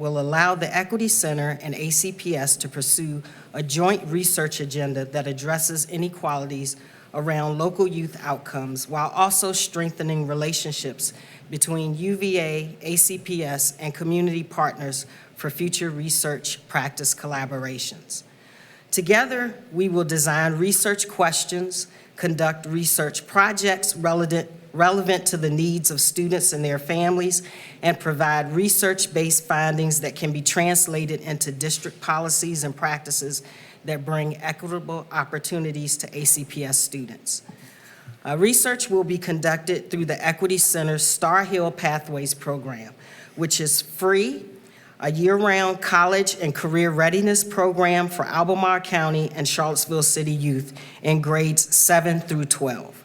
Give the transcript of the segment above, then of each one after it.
will allow the Equity Center and ACPS to pursue a joint research agenda that addresses inequalities around local youth outcomes while also strengthening relationships between UVA, ACPS, and community partners for future research practice collaborations. Together, we will design research questions, conduct research projects relevant to the needs of students and their families, and provide research-based findings that can be translated into district policies and practices that bring equitable opportunities to ACPS students. Research will be conducted through the Equity Center's Star Hill Pathways program, which is free, a year-round college and career readiness program for Albemarle County and Charlottesville City youth in grades 7 through 12.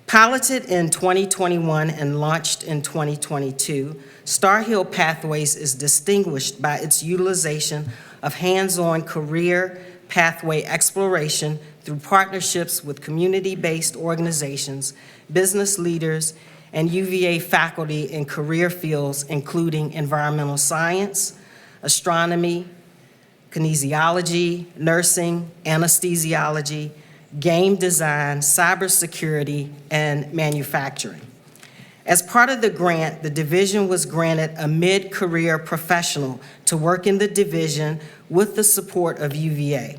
Piloted in 2021 and launched in 2022, Star Hill Pathways is distinguished by its utilization of hands-on career pathway exploration through partnerships with community-based organizations, business leaders, and UVA faculty in career fields including environmental science, astronomy, kinesiology, nursing, anesthesiology, game design, cybersecurity, and manufacturing. As part of the grant, the division was granted a mid-career professional to work in the division with the support of UVA.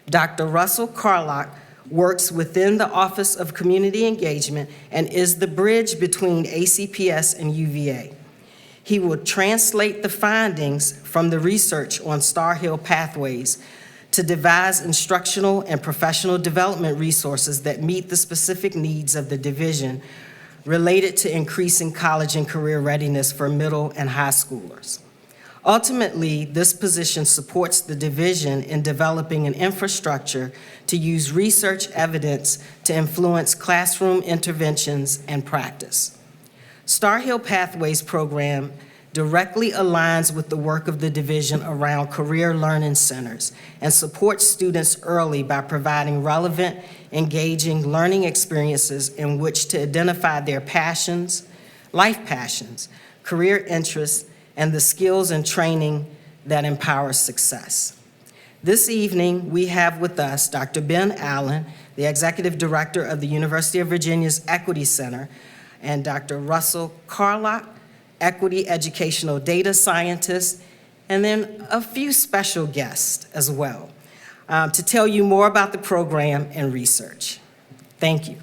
Dr. Russell Carlock works within the Office of Community Engagement and is the bridge between ACPS and UVA. He will translate the findings from the research on Star Hill Pathways to devise instructional and professional development resources that meet the specific needs of the division related to increasing college and career readiness for middle and high schoolers. Ultimately, this position supports the division in developing an infrastructure to use research evidence to influence classroom interventions and practice. Star Hill Pathways program directly aligns with the work of the division around career learning centers and supports students early by providing relevant, engaging learning experiences in which to identify their passions, life passions, career interests, and the skills and training that empower success. This evening, we have with us Dr. Ben Allen, the Executive Director of the University of Virginia's Equity Center, and Dr. Russell Carlock, Equity Educational Data Scientist, and then a few special guests as well, to tell you more about the program and research. Thank you.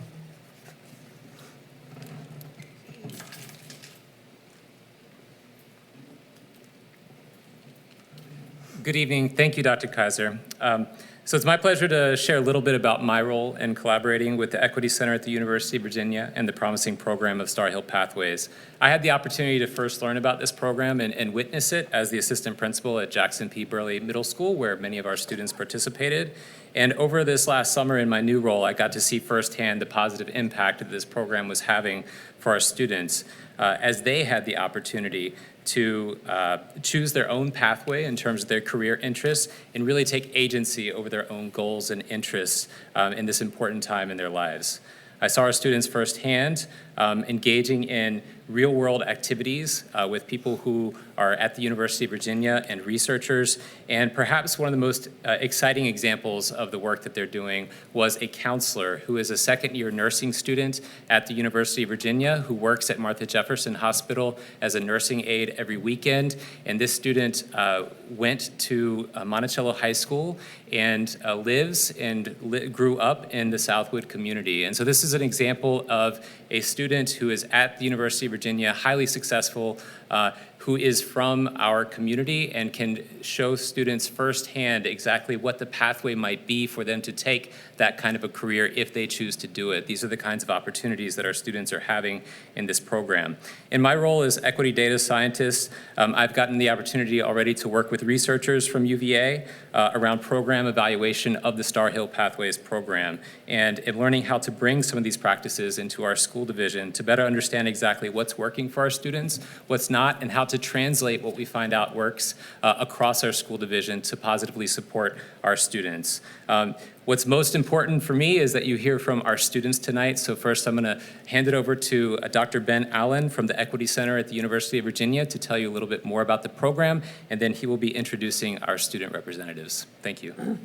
Good evening. Thank you, Dr. Kaiser. So it's my pleasure to share a little bit about my role in collaborating with the Equity Center at the University of Virginia and the promising program of Star Hill Pathways. I had the opportunity to first learn about this program and witness it as the assistant principal at Jackson P. Burley Middle School, where many of our students participated. And over this last summer in my new role, I got to see firsthand the positive impact that this program was having for our students as they had the opportunity to choose their own pathway in terms of their career interests and really take agency over their own goals and interests in this important time in their lives. I saw our students firsthand engaging in real-world activities with people who are at the University of Virginia and researchers, and perhaps one of the most exciting examples of the work that they're doing was a counselor who is a second-year nursing student at the University of Virginia who works at Martha Jefferson Hospital as a nursing aide every weekend, and this student went to Monticello High School and lives and grew up in the Southwood community. And so this is an example of a student who is at the University of Virginia, highly successful, who is from our community and can show students firsthand exactly what the pathway might be for them to take that kind of a career if they choose to do it. These are the kinds of opportunities that our students are having in this program. In my role as equity data scientist, I've gotten the opportunity already to work with researchers from UVA around program evaluation of the Star Hill Pathways program and in learning how to bring some of these practices into our school division to better understand exactly what's working for our students, what's not, and how to translate what we find out works across our school division to positively support our students. What's most important for me is that you hear from our students tonight. So first, I'm going to hand it over to Dr. Ben Allen from the Equity Center at the University of Virginia to tell you a little bit more about the program, and then he will be introducing our student representatives. Thank you.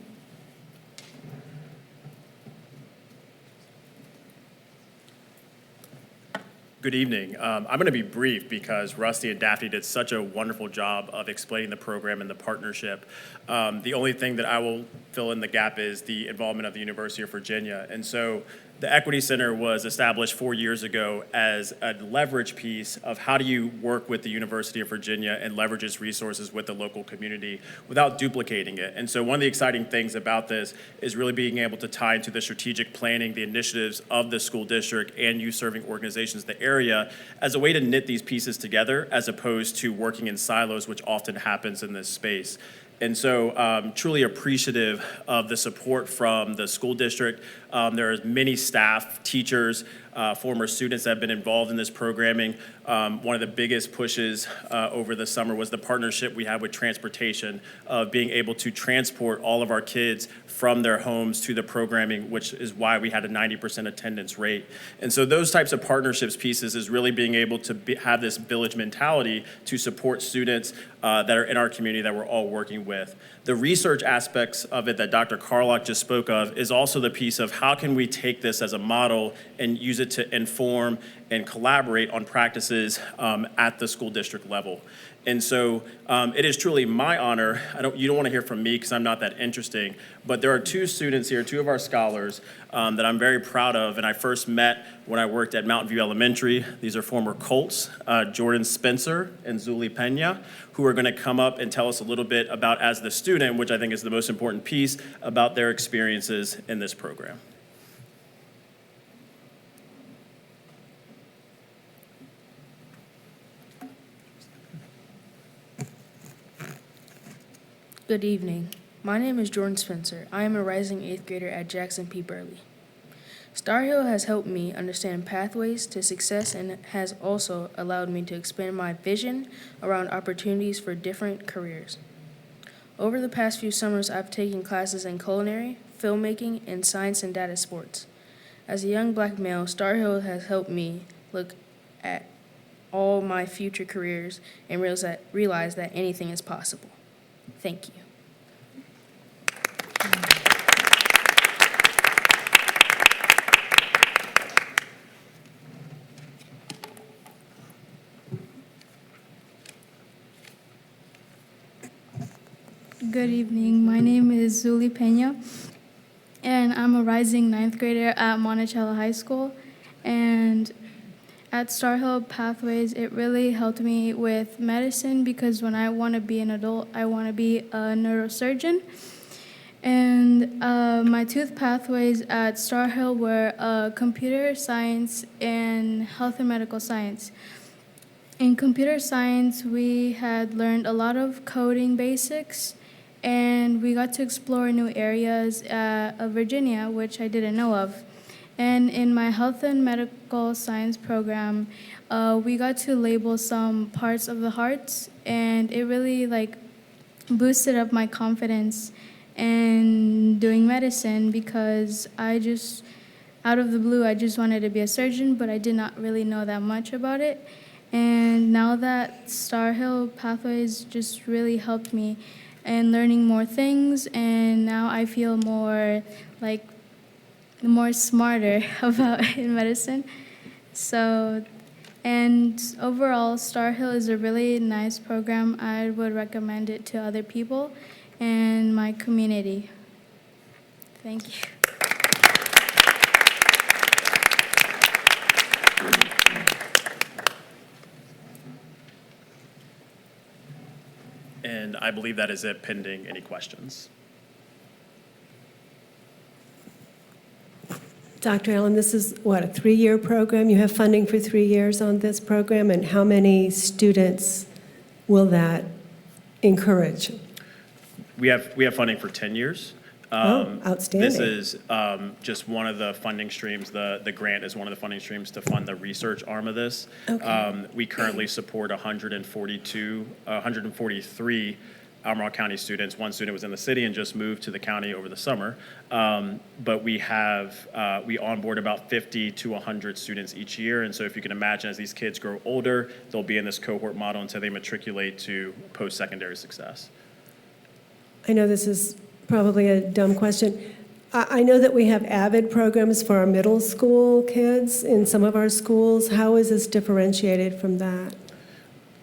Good evening. I'm going to be brief because Rusty and Daphne did such a wonderful job of explaining the program and the partnership. The only thing that I will fill in the gap is the involvement of the University of Virginia. And so the Equity Center was established 4 years ago as a leverage piece of how do you work with the University of Virginia and leverage its resources with the local community without duplicating it. And so one of the exciting things about this is really being able to tie into the strategic planning, the initiatives of the school district and youth-serving organizations in the area as a way to knit these pieces together as opposed to working in silos, which often happens in this space. And so truly appreciative of the support from the school district. There are many staff, teachers, former students that have been involved in this programming. One of the biggest pushes over the summer was the partnership we had with transportation, of being able to transport all of our kids from their homes to the programming, which is why we had a 90% attendance rate. And so those types of partnerships pieces is really being able to have this village mentality to support students that are in our community that we're all working with. The research aspects of it that Dr. Carlock just spoke of is also the piece of how can we take this as a model and use it to inform and collaborate on practices at the school district level. And so it is truly my honor. You don't want to hear from me because I'm not that interesting, but there are two students here, two of our scholars that I'm very proud of, and I first met when I worked at Mountain View Elementary. These are former Colts, Jordan Spencer and Zuli Pena, who are going to come up and tell us a little bit about, as the student, which I think is the most important piece, about their experiences in this program. Good evening. My name is Jordan Spencer. I am a rising 8th grader at Jackson P. Burley. Star Hill has helped me understand pathways to success and has also allowed me to expand my vision around opportunities for different careers. Over the past few summers, I've taken classes in culinary, filmmaking, and science and data sports. As a young black male, Star Hill has helped me look at all my future careers and realize that anything is possible. Thank you. Good evening. My name is Zuli Pena, and I'm a rising 9th grader at Monticello High School. And at Star Hill Pathways, it really helped me with medicine because when I want to be an adult, I want to be a neurosurgeon. And my tooth pathways at Star Hill were computer science and health and medical science. In computer science, we had learned a lot of coding basics, and we got to explore new areas of Virginia, which I didn't know of. And in my health and medical science program, we got to label some parts of the hearts, and it really boosted up my confidence in doing medicine because out of the blue, I just wanted to be a surgeon, but I did not really know that much about it. And now that Star Hill Pathways just really helped me in learning more things, and now I feel more smarter about in medicine. So, and overall, Star Hill is a really nice program. I would recommend it to other people in my community. Thank you. And I believe that is it, pending any questions. Dr. Allen, this is, a 3-year program? You have funding for 3 years on this program, and how many students will that encourage? We have funding for 10 years. Outstanding. This is just one of the funding streams. The grant is one of the funding streams to fund the research arm of this. Okay. We currently support 143 Albemarle County students. One student was in the city and just moved to the county over the summer. But we onboard about 50 to 100 students each year. And so if you can imagine, as these kids grow older, they'll be in this cohort model until they matriculate to post-secondary success. I know this is probably a dumb question. I know that we have AVID programs for our middle school kids in some of our schools. How is this differentiated from that?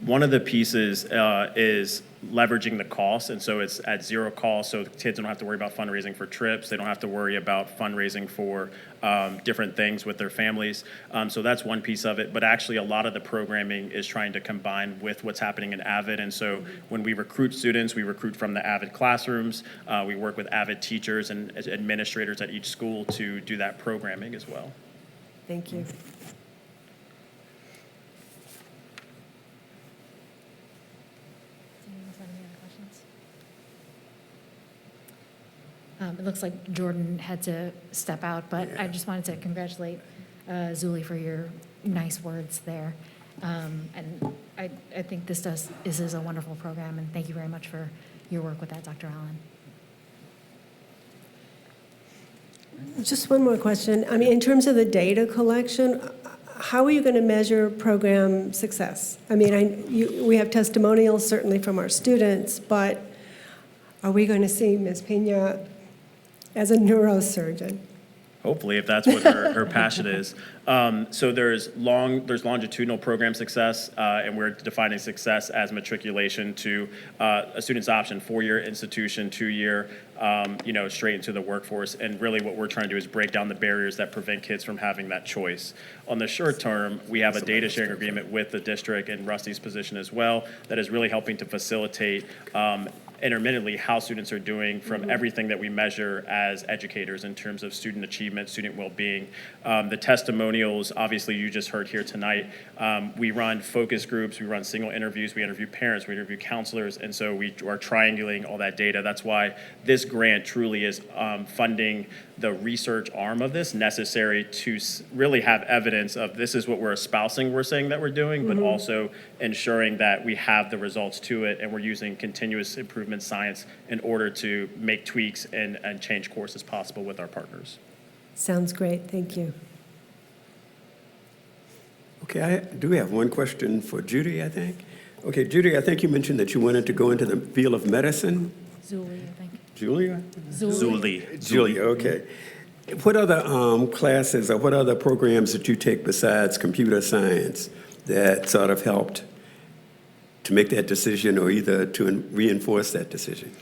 One of the pieces is leveraging the cost, and so it's at zero cost, so the kids don't have to worry about fundraising for trips. They don't have to worry about fundraising for different things with their families. So that's one piece of it, but actually a lot of the programming is trying to combine with what's happening in AVID, and so when we recruit students, we recruit from the AVID classrooms. We work with AVID teachers and administrators at each school to do that programming as well. Thank you. It looks like Jordan had to step out, but I just wanted to congratulate Zuli for your nice words there. And I think this is a wonderful program, and thank you very much for your work with that, Dr. Allen. Just one more question. I mean, in terms of the data collection, how are you going to measure program success? I mean, we have testimonials certainly from our students, but are we going to see Ms. Pena as a neurosurgeon? Hopefully, if that's what her passion is. So there's longitudinal program success, and we're defining success as matriculation to a student's option, 4-year institution, 2-year, straight into the workforce. And really what we're trying to do is break down the barriers that prevent kids from having that choice. On the short term, we have a data sharing agreement with the district and Rusty's position as well that is really helping to facilitate intermittently how students are doing from everything that we measure as educators in terms of student achievement, student well-being. The testimonials, obviously you just heard here tonight, we run focus groups, we run single interviews, we interview parents, we interview counselors, and so we are triangulating all that data. That's why this grant truly is funding the research arm of this necessary to really have evidence of this is what we're espousing we're saying that we're doing, but also ensuring that we have the results to it and we're using continuous improvement science in order to make tweaks and change course as possible with our partners. Sounds great. Thank you. Okay, I do have one question for Judy, I think. Okay, Judy, I think you mentioned that you wanted to go into the field of medicine. Zuli, I think. Julia? Zuli. Julia, okay. What other classes or what other programs did you take besides computer science that sort of helped to make that decision or either to reinforce that decision?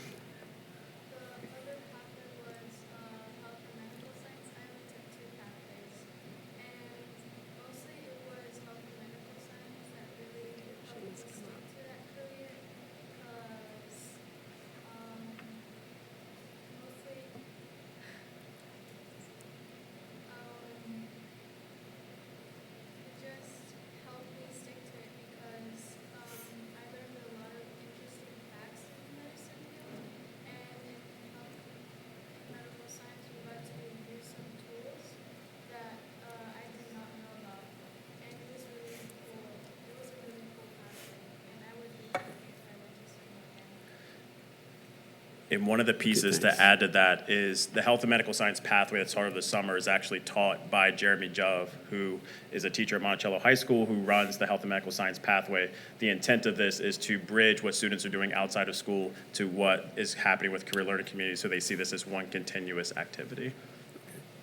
And one of the pieces to add to that is the health and medical science pathway that started this summer is actually taught by Jeremy Jove, who is a teacher at Monticello High School who runs the health and medical science pathway. The intent of this is to bridge what students are doing outside of school to what is happening with career learning communities, so they see this as one continuous activity.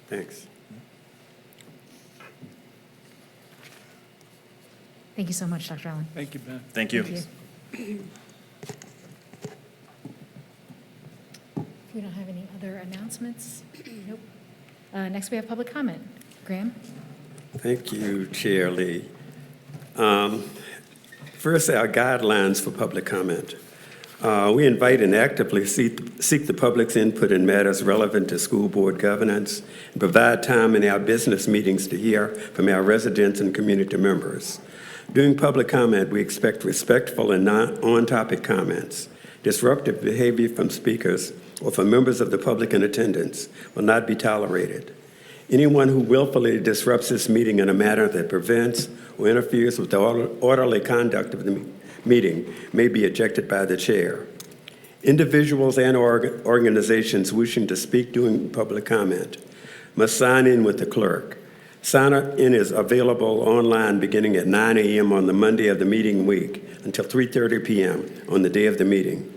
Thanks. Thank you so much, Dr. Allen. Thank you, Ben. Thank you. Thank you. We don't have any other announcements? Nope. Next, we have public comment. Graham? Thank you, Chair Lee. First, our guidelines for public comment. We invite and actively seek the public's input in matters relevant to school board governance and provide time in our business meetings to hear from our residents and community members. During public comment, we expect respectful and on-topic comments. Disruptive behavior from speakers or for members of the public in attendance will not be tolerated. Anyone who willfully disrupts this meeting in a manner that prevents or interferes with the orderly conduct of the meeting may be ejected by the chair. Individuals and organizations wishing to speak during public comment must sign in with the clerk. Sign-in is available online beginning at 9 a.m. on the Monday of the meeting week until 3:30 p.m. on the day of the meeting.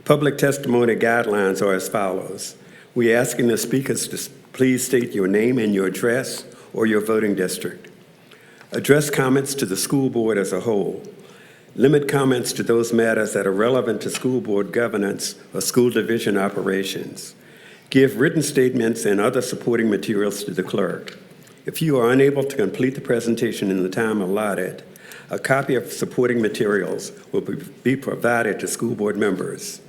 Public testimony guidelines are as follows. We're asking the speakers to please state your name and your address or your voting district. Address comments to the school board as a whole. Limit comments to those matters that are relevant to school board governance or school division operations. Give written statements and other supporting materials to the clerk. If you are unable to complete the presentation in the time allotted, a copy of supporting materials will be provided to school board members.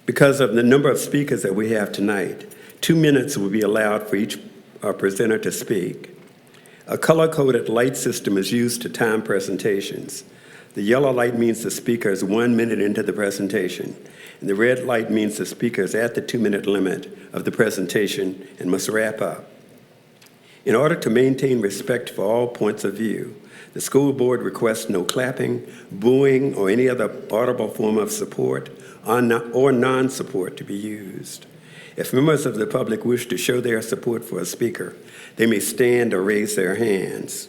Because of the number of speakers that we have tonight, 2 minutes will be allowed for each presenter to speak. A color-coded light system is used to time presentations. The yellow light means the speaker is 1 minute into the presentation, and the red light means the speaker is at the 2-minute limit of the presentation and must wrap up. In order to maintain respect for all points of view, the school board requests no clapping, booing, or any other audible form of support or non-support to be used. If members of the public wish to show their support for a speaker, they may stand or raise their hands.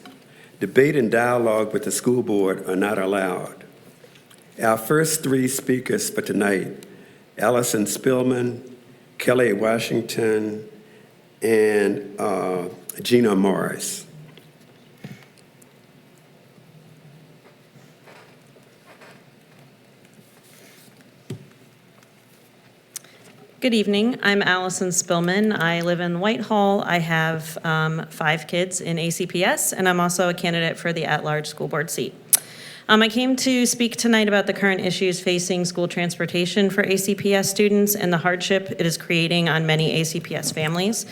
Debate and dialogue with the school board are not allowed. Our first 3 speakers for tonight, Allison Spillman, Kelly Washington, and Gina Morris. Good evening. I'm Allison Spillman. I live in Whitehall. I have 5 kids in ACPS, and I'm also a candidate for the at-large school board seat. I came to speak tonight about the current issues facing school transportation for ACPS students and the hardship it is creating on many ACPS families.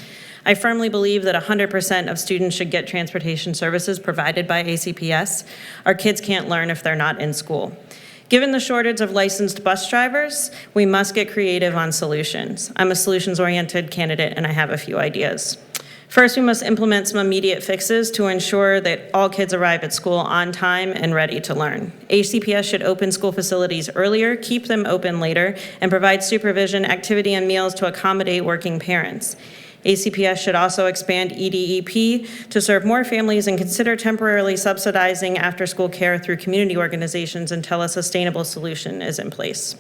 I firmly believe that 100% of students should get transportation services provided by ACPS. Our kids can't learn if they're not in school. Given the shortage of licensed bus drivers, we must get creative on solutions. I'm a solutions-oriented candidate, and I have a few ideas. First, we must implement some immediate fixes to ensure that all kids arrive at school on time and ready to learn. ACPS should open school facilities earlier, keep them open later, and provide supervision, activity, and meals to accommodate working parents. ACPS should also expand EDEP to serve more families and consider temporarily subsidizing after-school care through community organizations until a sustainable solution is in place.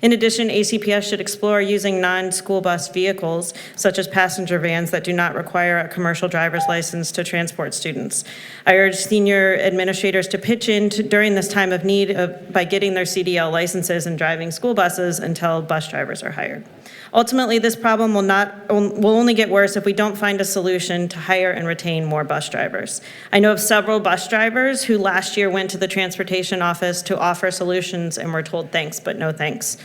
In addition, ACPS should explore using non-school bus vehicles, such as passenger vans that do not require a commercial driver's license to transport students. I urge senior administrators to pitch in during this time of need by getting their CDL licenses and driving school buses until bus drivers are hired. Ultimately, this problem will only get worse if we don't find a solution to hire and retain more bus drivers. I know of several bus drivers who last year went to the transportation office to offer solutions and were told thanks, but no thanks.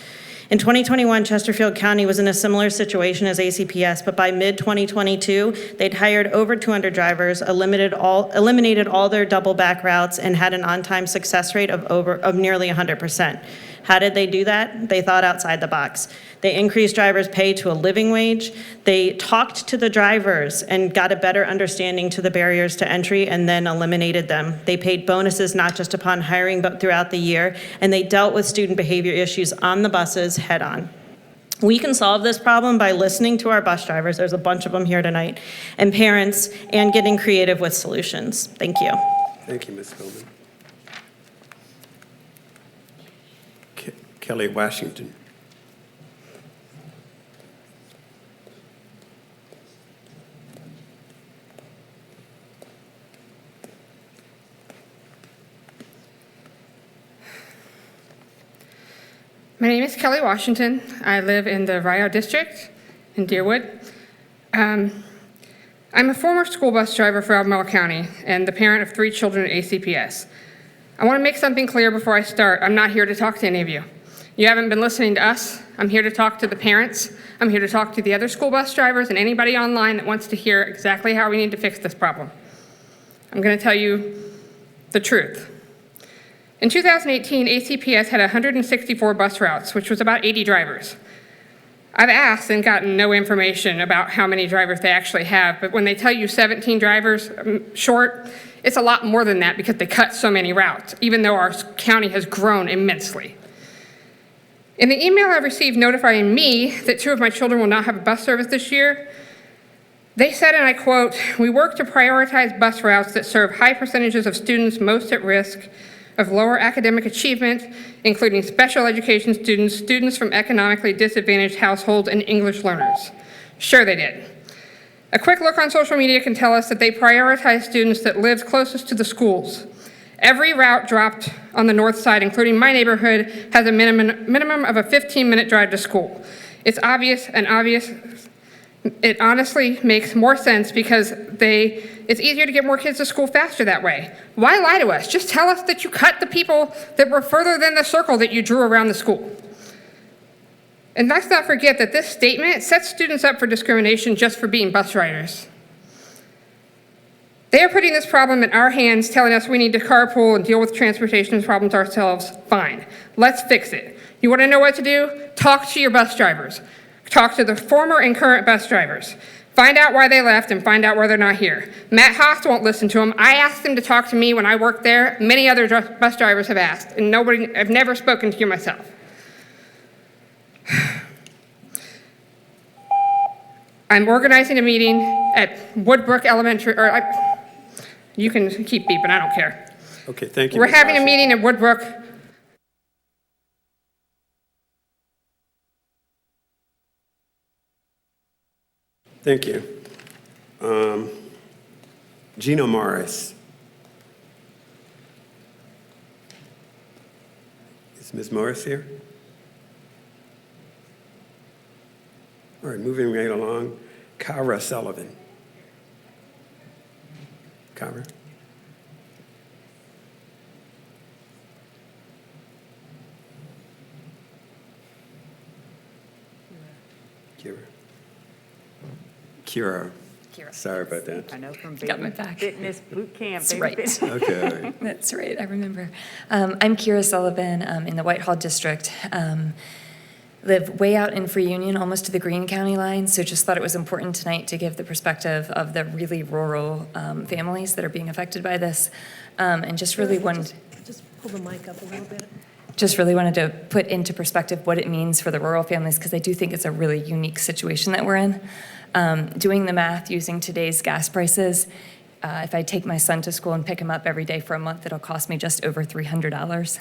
In 2021, Chesterfield County was in a similar situation as ACPS, but by mid-2022, they'd hired over 200 drivers, eliminated all their double back routes, and had an on-time success rate of nearly 100%. How did they do that? They thought outside the box. They increased drivers' pay to a living wage. They talked to the drivers and got a better understanding to the barriers to entry and then eliminated them. They paid bonuses not just upon hiring but throughout the year, and they dealt with student behavior issues on the buses head on. We can solve this problem by listening to our bus drivers, there's a bunch of them here tonight, and parents, and getting creative with solutions. Thank you. Thank you, Ms. Goldman. Kelly Washington. My name is Kelly Washington. I live in the Rio District in Deerwood. I'm a former school bus driver for Albemarle County and the parent of 3 children at ACPS. I want to make something clear before I start. I'm not here to talk to any of you. You haven't been listening to us. I'm here to talk to the parents. I'm here to talk to the other school bus drivers and anybody online that wants to hear exactly how we need to fix this problem. I'm going to tell you the truth. In 2018, ACPS had 164 bus routes, which was about 80 drivers. I've asked and gotten no information about how many drivers they actually have, but when they tell you 17 drivers short, it's a lot more than that because they cut so many routes, even though our county has grown immensely. In the email I received notifying me that 2 of my children will not have a bus service this year, they said, and I quote, "We work to prioritize bus routes that serve high percentages of students most at risk of lower academic achievement, including special education students, students from economically disadvantaged households, and English learners." Sure they did. A quick look on social media can tell us that they prioritize students that live closest to the schools. Every route dropped on the north side, including my neighborhood, has a minimum of a 15-minute drive to school. It's obvious. It honestly makes more sense because it's easier to get more kids to school faster that way. Why lie to us? Just tell us that you cut the people that were further than the circle that you drew around the school. And let's not forget that this statement sets students up for discrimination just for being bus riders. They are putting this problem in our hands, telling us we need to carpool and deal with transportation problems ourselves. Fine, let's fix it. You want to know what to do? Talk to your bus drivers. Talk to the former and current bus drivers. Find out why they left and find out why they're not here. Matt Haas won't listen to them. I asked him to talk to me when I worked there. Many other bus drivers have asked, and I've never spoken to you myself. I'm organizing a meeting at Woodbrook Elementary, you can keep beeping, I don't care. Okay, thank you. We're Ms. having a Washington. meeting at Woodbrook. Thank you. Gina Morris. Is Ms. Morris here? All right, moving right along. Kyra Sullivan. Kyra? Kira. Sorry about that. I know from Got my back. fitness boot camp. That's baby right. fitness. Okay, all right. That's right, I remember. I'm Kira Sullivan in the Whitehall District. Live way out in Free Union, almost to the Greene County line, so just thought it was important tonight to give the perspective of the really rural families that are being affected by this, and just really wanted... Just pull the mic up a little bit. Just really wanted to put into perspective what it means for the rural families, because I do think it's a really unique situation that we're in. Doing the math using today's gas prices, if I take my son to school and pick him up every day for a month, it'll cost me just over $300.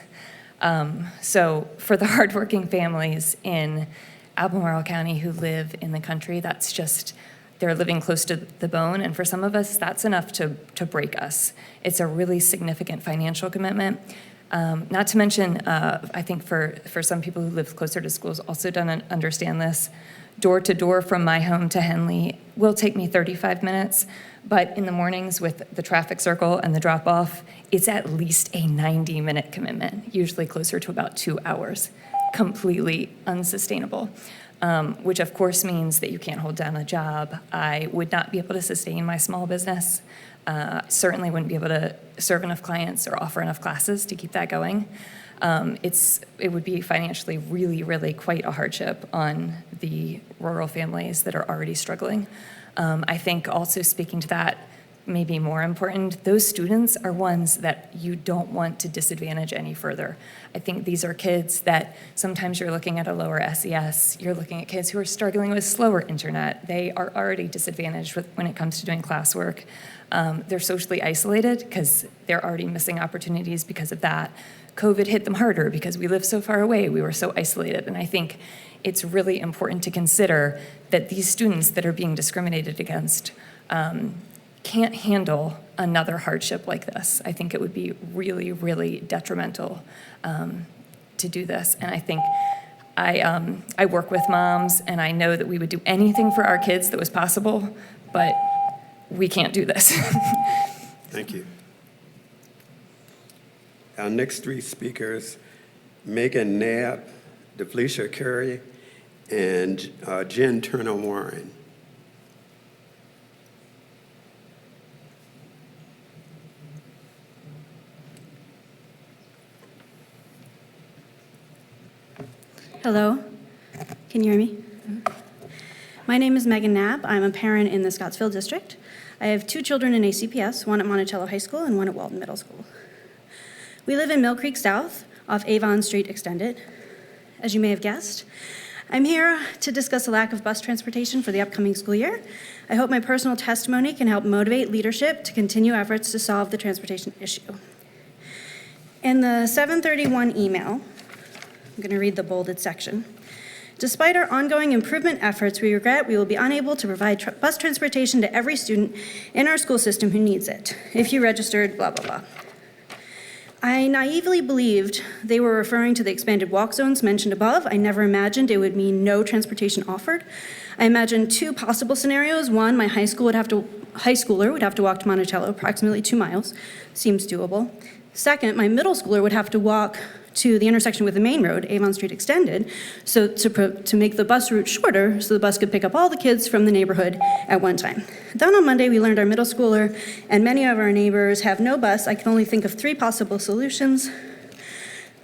So for the hardworking families in Albemarle County who live in the country, that's just, they're living close to the bone, and for some of us, that's enough to break us. It's a really significant financial commitment. Not to mention, I think for some people who live closer to schools also don't understand this, door to door from my home to Henley will take me 35 minutes, but in the mornings with the traffic circle and the drop off, it's at least a 90-minute commitment, usually closer to about 2 hours. Completely unsustainable, which of course means that you can't hold down a job. I would not be able to sustain my small business. Certainly wouldn't be able to serve enough clients or offer enough classes to keep that going. It would be financially really, really quite a hardship on the rural families that are already struggling. I think also speaking to that, maybe more important, those students are ones that you don't want to disadvantage any further. I think these are kids that sometimes you're looking at a lower SES, you're looking at kids who are struggling with slower internet. They are already disadvantaged when it comes to doing classwork. They're socially isolated because they're already missing opportunities because of that. COVID hit them harder because we live so far away, we were so isolated. And I think it's really important to consider that these students that are being discriminated against can't handle another hardship like this. I think it would be really, really detrimental to do this. And I think I work with moms, and I know that we would do anything for our kids that was possible, but we can't do this. Thank you. Our next three speakers, Megan Knapp, DeFelicia Curry, and Jen Turner Warren. Hello, can you hear me? My name is Megan Knapp. I'm a parent in the Scottsville district. I have 2 children in ACPS, one at Monticello High School and one at Walton Middle School. We live in Mill Creek South off Avon Street Extended. As you may have guessed, I'm here to discuss the lack of bus transportation for the upcoming school year. I hope my personal testimony can help motivate leadership to continue efforts to solve the transportation issue. In the 731 email, I'm going to read the bolded section. Despite our ongoing improvement efforts, we regret we will be unable to provide bus transportation to every student in our school system who needs it. If you registered, blah, blah, blah. I naively believed they were referring to the expanded walk zones mentioned above. I never imagined it would mean no transportation offered. I imagined 2 possible scenarios. One, my high schooler would have to walk to Monticello, approximately 2 miles. Seems doable. Second, my middle schooler would have to walk to the intersection with the main road, Avon Street Extended, so to make the bus route shorter so the bus could pick up all the kids from the neighborhood at one time. Then on Monday, we learned our middle schooler and many of our neighbors have no bus. I can only think of 3 possible solutions.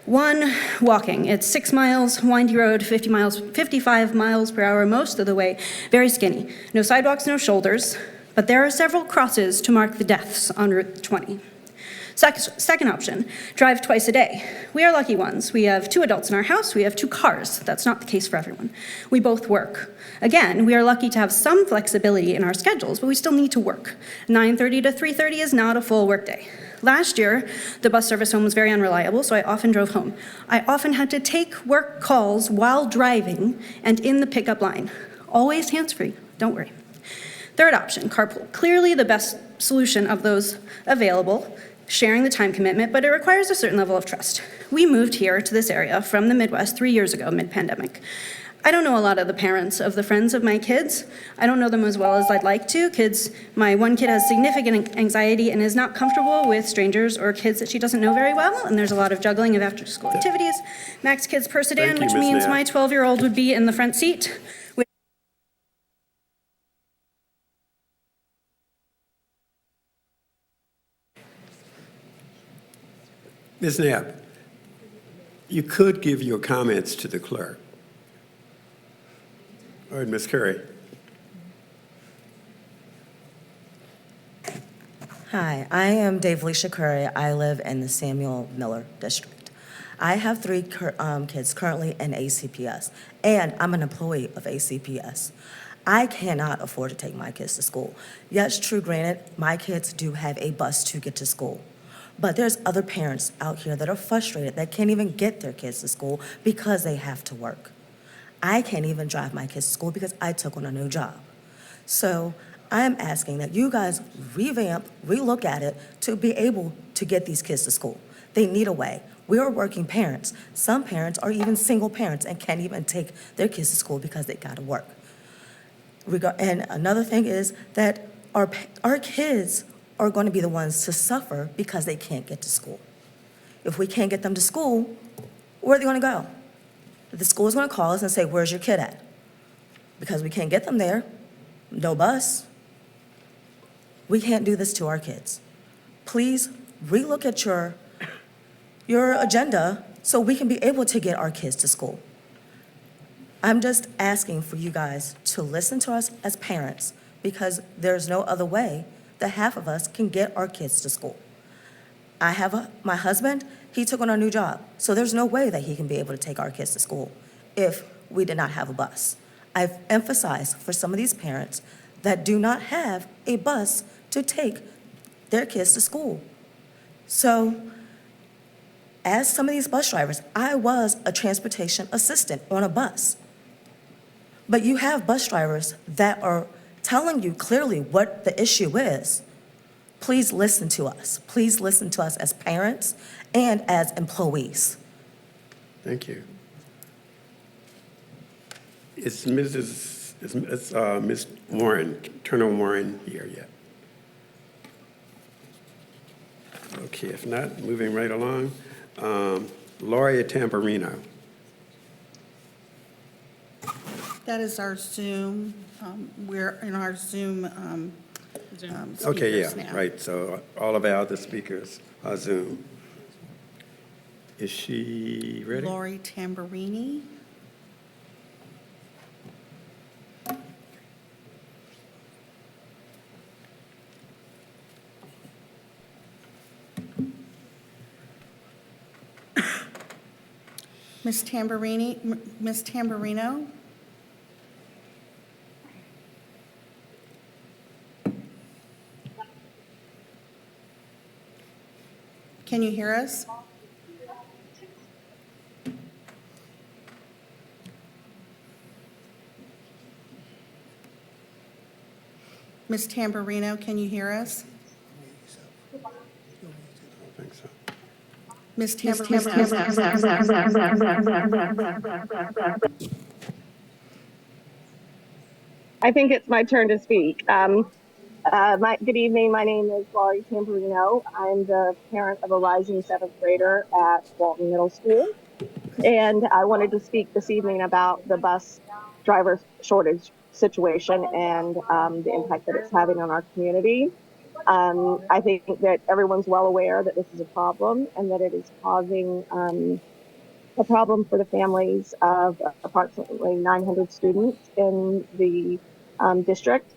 1, walking. It's 6 miles, windy road, 55 miles per hour most of the way, very skinny. No sidewalks, no shoulders, but there are several crosses to mark the deaths on Route 20. Second option, drive twice a day. We are lucky ones. We have 2 adults in our house. We have 2 cars. That's not the case for everyone. We both work. Again, we are lucky to have some flexibility in our schedules, but we still need to work. 9:30 to 3:30 is not a full workday. Last year, the bus service home was very unreliable, so I often drove home. I often had to take work calls while driving and in the pickup line. Always hands-free, don't worry. Third option, carpool. Clearly the best solution of those available, sharing the time commitment, but it requires a certain level of trust. We moved here to this area from the Midwest 3 years ago, mid-pandemic. I don't know a lot of the parents of the friends of my kids. I don't know them as well as I'd like to. My one kid has significant anxiety and is not comfortable with strangers or kids that she doesn't know very well, and there's a lot of juggling of after-school activities. Max kids per sedan, which means my 12-year-old would be in the front seat. Ms. Knapp, you could give your comments to the clerk. All right, Ms. Curry. Hi, I am Dave-Alicia Curry. I live in the Samuel Miller District. I have 3 kids currently in ACPS, and I'm an employee of ACPS. I cannot afford to take my kids to school. Yes, true, granted, my kids do have a bus to get to school. But there's other parents out here that are frustrated that can't even get their kids to school because they have to work. I can't even drive my kids to school because I took on a new job. So I'm asking that you guys revamp, relook at it to be able to get these kids to school. They need a way. We are working parents. Some parents are even single parents and can't even take their kids to school because they gotta work. And another thing is that our kids are going to be the ones to suffer because they can't get to school. If we can't get them to school, where are they going to go? The school is going to call us and say, where's your kid at? Because we can't get them there, no bus. We can't do this to our kids. Please relook at your agenda so we can be able to get our kids to school. I'm just asking for you guys to listen to us as parents because there's no other way that half of us can get our kids to school. I have my husband, he took on a new job, so there's no way that he can be able to take our kids to school if we did not have a bus. I've emphasized for some of these parents that do not have a bus to take their kids to school. So, as some of these bus drivers, I was a transportation assistant on a bus. But you have bus drivers that are telling you clearly what the issue is. Please listen to us. Please listen to us as parents and as employees. Thank you. Is Ms. Warren, Turner Warren here yet? Okay, if not, moving right along. Lauria Tamburino. That is our Zoom. We're in our Zoom Okay, speakers yeah, now. right. So all of our other speakers are Zoom. Is she ready? Lori Tamburini. Ms. Tamburino? Can you hear us? Ms. Tamburino, can you hear us? I don't think so. Ms. Tamburino? I think it's my turn to speak. Good evening. My name is Laurie Tamburino. I'm the parent of a rising seventh grader at Walton Middle School. And I wanted to speak this evening about the bus driver shortage situation and the impact that it's having on our community. I think that everyone's well aware that this is a problem and that it is causing a problem for the families of approximately 900 students in the district.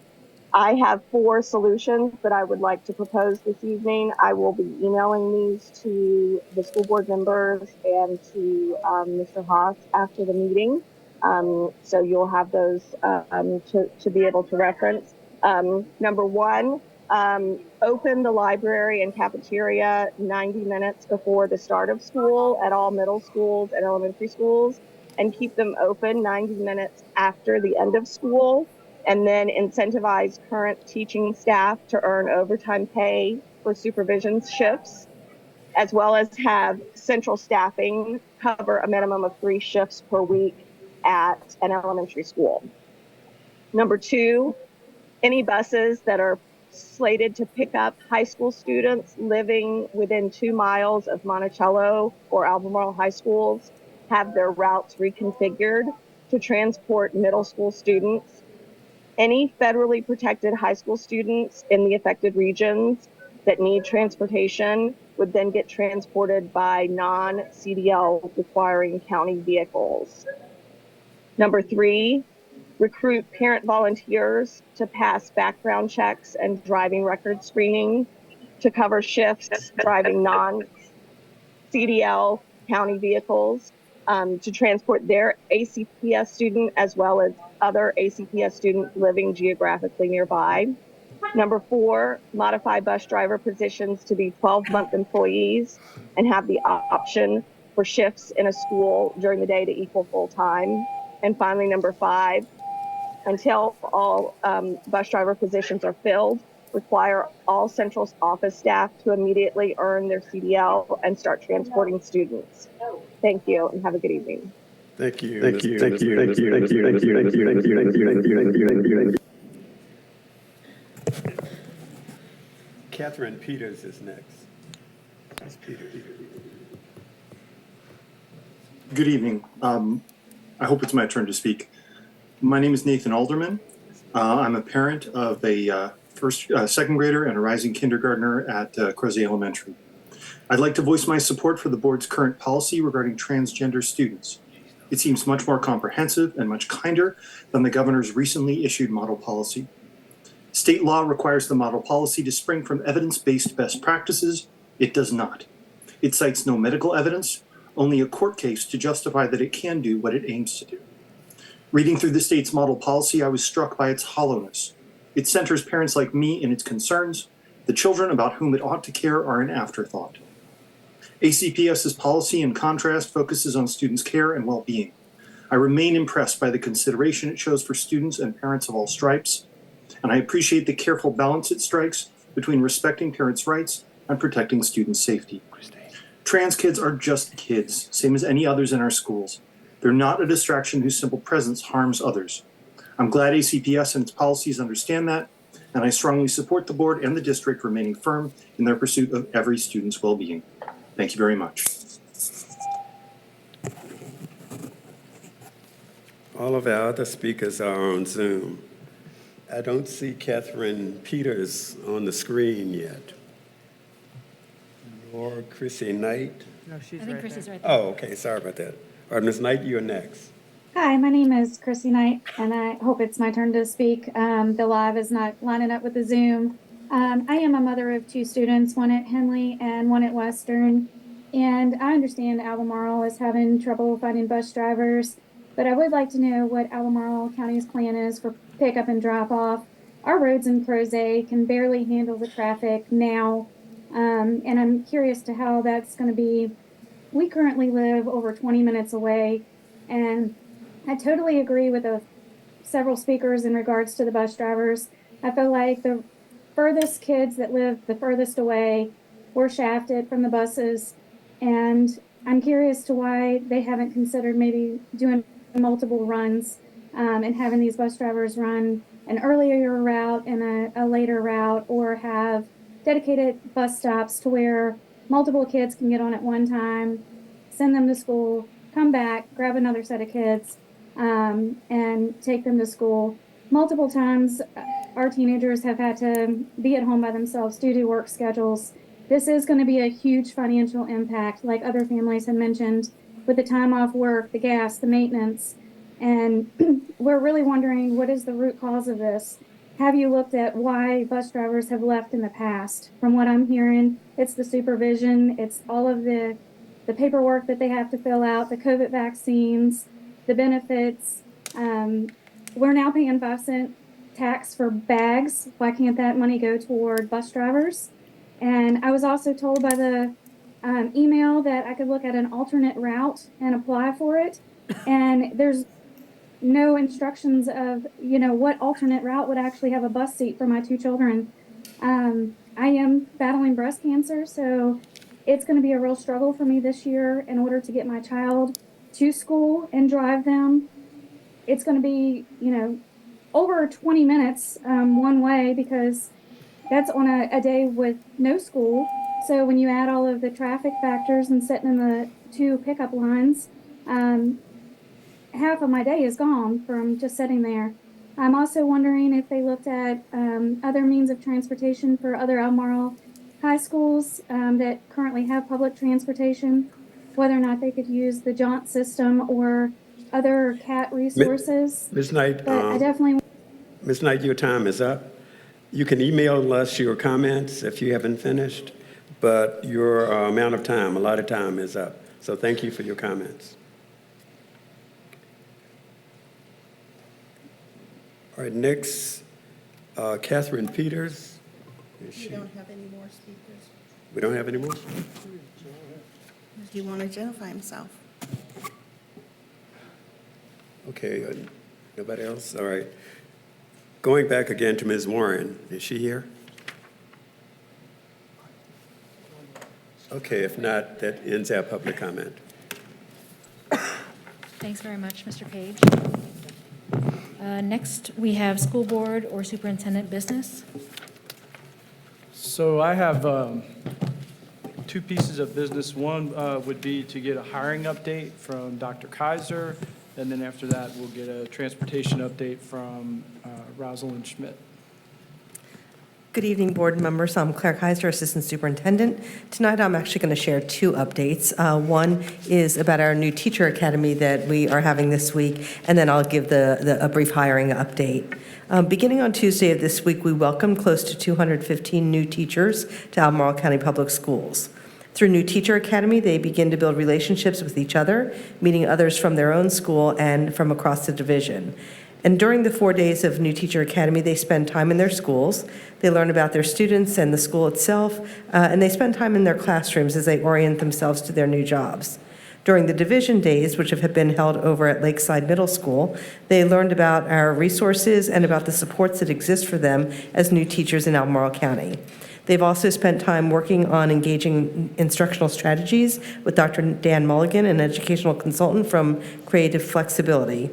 I have 4 solutions that I would like to propose this evening. I will be emailing these to the school board members and to Mr. Haas after the meeting. So you'll have those to be able to reference. Number 1, open the library and cafeteria 90 minutes before the start of school at all middle schools and elementary schools, and keep them open 90 minutes after the end of school, and then incentivize current teaching staff to earn overtime pay for supervision shifts, as well as have central staffing cover a minimum of 3 shifts per week at an elementary school. Number 2, any buses that are slated to pick up high school students living within 2 miles of Monticello or Albemarle high schools have their routes reconfigured to transport middle school students. Any federally protected high school students in the affected regions that need transportation would then get transported by non-CDL requiring county vehicles. Number 3, recruit parent volunteers to pass background checks and driving record screening to cover shifts driving non-CDL county vehicles to transport their ACPS student as well as other ACPS students living geographically nearby. Number 4, modify bus driver positions to be 12-month employees and have the option for shifts in a school during the day to equal full-time. And finally, number 5, until all bus driver positions are filled, require all central office staff to immediately earn their CDL and start transporting students. Thank you and have a good evening. Thank you. Thank you. Thank you. Thank you. Thank you. Thank you. Thank you. Thank you. Thank you. Thank you. Thank you. Thank you. Catherine Peters is next. Ms. Peters. Good evening. I hope it's my turn to speak. My name is Nathan Alderman. I'm a parent of a second grader and a rising kindergartner at Crozet Elementary. I'd like to voice my support for the board's current policy regarding transgender students. It seems much more comprehensive and much kinder than the governor's recently issued model policy. State law requires the model policy to spring from evidence-based best practices. It does not. It cites no medical evidence, only a court case to justify that it can do what it aims to do. Reading through the state's model policy, I was struck by its hollowness. It centers parents like me in its concerns. The children about whom it ought to care are an afterthought. ACPS's policy, in contrast, focuses on students' care and well-being. I remain impressed by the consideration it shows for students and parents of all stripes, and I appreciate the careful balance it strikes between respecting parents' rights and protecting students' safety. Trans kids are just kids, same as any others in our schools. They're not a distraction whose simple presence harms others. I'm glad ACPS and its policies understand that, and I strongly support the board and the district remaining firm in their pursuit of every student's well-being. Thank you very much. All of our other speakers are on Zoom. I don't see Catherine Peters on the screen yet. Or Chrissy Knight. No, she's I think Chrissy's right there. Oh, okay, sorry about that. All right, Ms. Knight, you're next. Hi, my name is Chrissy Knight, and I hope it's my turn to speak. The live is not lining up with the Zoom. I am a mother of 2 students, one at Henley and one at Western. And I understand Albemarle is having trouble finding bus drivers, but I would like to know what Albemarle County's plan is for pickup and drop off. Our roads in Crozet can barely handle the traffic now, and I'm curious to how that's going to be. We currently live over 20 minutes away, and I totally agree with several speakers in regards to the bus drivers. I feel like the furthest kids that live the furthest away were shafted from the buses, and I'm curious to why they haven't considered maybe doing multiple runs and having these bus drivers run an earlier route and a later route, or have dedicated bus stops to where multiple kids can get on at one time, send them to school, come back, grab another set of kids, and take them to school. Multiple times, our teenagers have had to be at home by themselves due to work schedules. This is going to be a huge financial impact, like other families have mentioned, with the time off work, the gas, the maintenance. And we're really wondering, what is the root cause of this? Have you looked at why bus drivers have left in the past? From what I'm hearing, it's the supervision, it's all of the paperwork that they have to fill out, the COVID vaccines, the benefits. We're now paying 5-cent tax for bags. Why can't that money go toward bus drivers? And I was also told by the email that I could look at an alternate route and apply for it. And there's no instructions of, what alternate route would actually have a bus seat for my 2 children. I am battling breast cancer, so it's going to be a real struggle for me this year in order to get my child to school and drive them. It's going to be, over 20 minutes one way, because that's on a day with no school. So when you add all of the traffic factors and sitting in the 2 pickup lines, half of my day is gone from just sitting there. I'm also wondering if they looked at other means of transportation for other Albemarle high schools that currently have public transportation, whether or not they could use the Jaunt system or other CAT resources. Ms. Knight, But I definitely. Ms. Knight, your time is up. You can email us your comments if you haven't finished, but your amount of time, allotted time, is up. So thank you for your comments. All right, next, Catherine Peters. We don't have any more speakers. We don't have any more? Do you want to identify himself? Okay, nobody else? All right. Going back again to Ms. Warren, is she here? Okay, if not, that ends our public comment. Thanks very much, Mr. Page. Next, we have school board or superintendent business. So I have 2 pieces of business. One would be to get a hiring update from Dr. Kaiser, and then after that, we'll get a transportation update from Rosalind Schmidt. Good evening, board members. I'm Claire Kaiser, Assistant Superintendent. Tonight, I'm actually going to share 2 updates. One is about our new teacher academy that we are having this week, and then I'll give a brief hiring update. Beginning on Tuesday of this week, we welcomed close to 215 new teachers to Albemarle County Public Schools. Through New Teacher Academy, they begin to build relationships with each other, meeting others from their own school and from across the division. And during the 4 days of New Teacher Academy, they spend time in their schools. They learn about their students and the school itself, and they spend time in their classrooms as they orient themselves to their new jobs. During the division days, which have been held over at Lakeside Middle School, they learned about our resources and about the supports that exist for them as new teachers in Albemarle County. They've also spent time working on engaging instructional strategies with Dr. Dan Mulligan, an educational consultant from Creative Flexibility.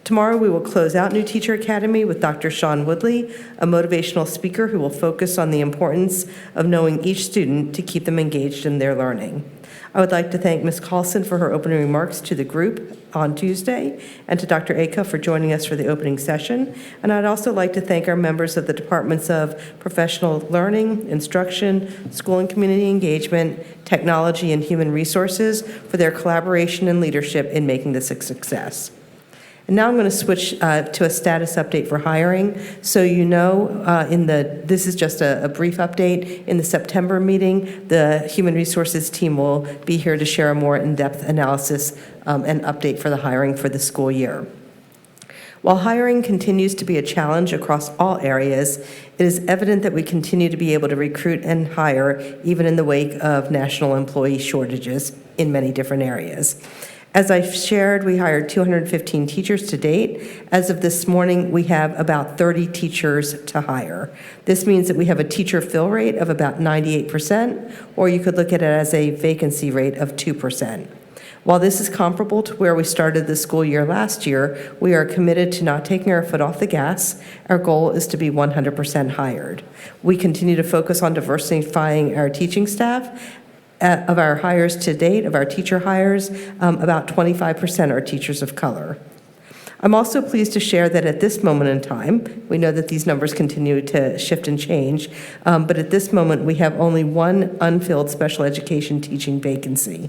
Tomorrow, we will close out New Teacher Academy with Dr. Sean Woodley, a motivational speaker who will focus on the importance of knowing each student to keep them engaged in their learning. I would like to thank Ms. Carlson for her opening remarks to the group on Tuesday, and to Dr. Aka for joining us for the opening session. And I'd also like to thank our members of the Departments of Professional Learning, Instruction, School and Community Engagement, Technology, and Human Resources for their collaboration and leadership in making this a success. And now I'm going to switch to a status update for hiring. So you know, this is just a brief update. In the September meeting, the Human Resources team will be here to share a more in-depth analysis and update for the hiring for the school year. While hiring continues to be a challenge across all areas, it is evident that we continue to be able to recruit and hire even in the wake of national employee shortages in many different areas. As I've shared, we hired 215 teachers to date. As of this morning, we have about 30 teachers to hire. This means that we have a teacher fill rate of about 98%, or you could look at it as a vacancy rate of 2%. While this is comparable to where we started the school year last year, we are committed to not taking our foot off the gas. Our goal is to be 100% hired. We continue to focus on diversifying our teaching staff. Of our hires to date, of our teacher hires, about 25% are teachers of color. I'm also pleased to share that at this moment in time, we know that these numbers continue to shift and change, but at this moment we have only one unfilled special education teaching vacancy.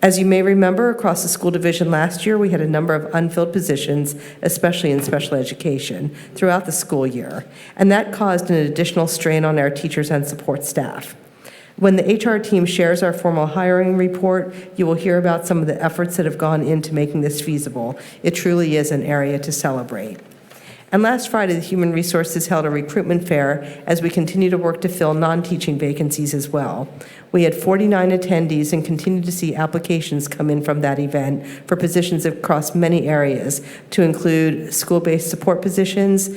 As you may remember, across the school division last year, we had a number of unfilled positions, especially in special education, throughout the school year, and that caused an additional strain on our teachers and support staff. When the HR team shares our formal hiring report, you will hear about some of the efforts that have gone into making this feasible. It truly is an area to celebrate. And last Friday, the Human Resources held a recruitment fair as we continue to work to fill non-teaching vacancies as well. We had 49 attendees and continue to see applications come in from that event for positions across many areas, to include school-based support positions,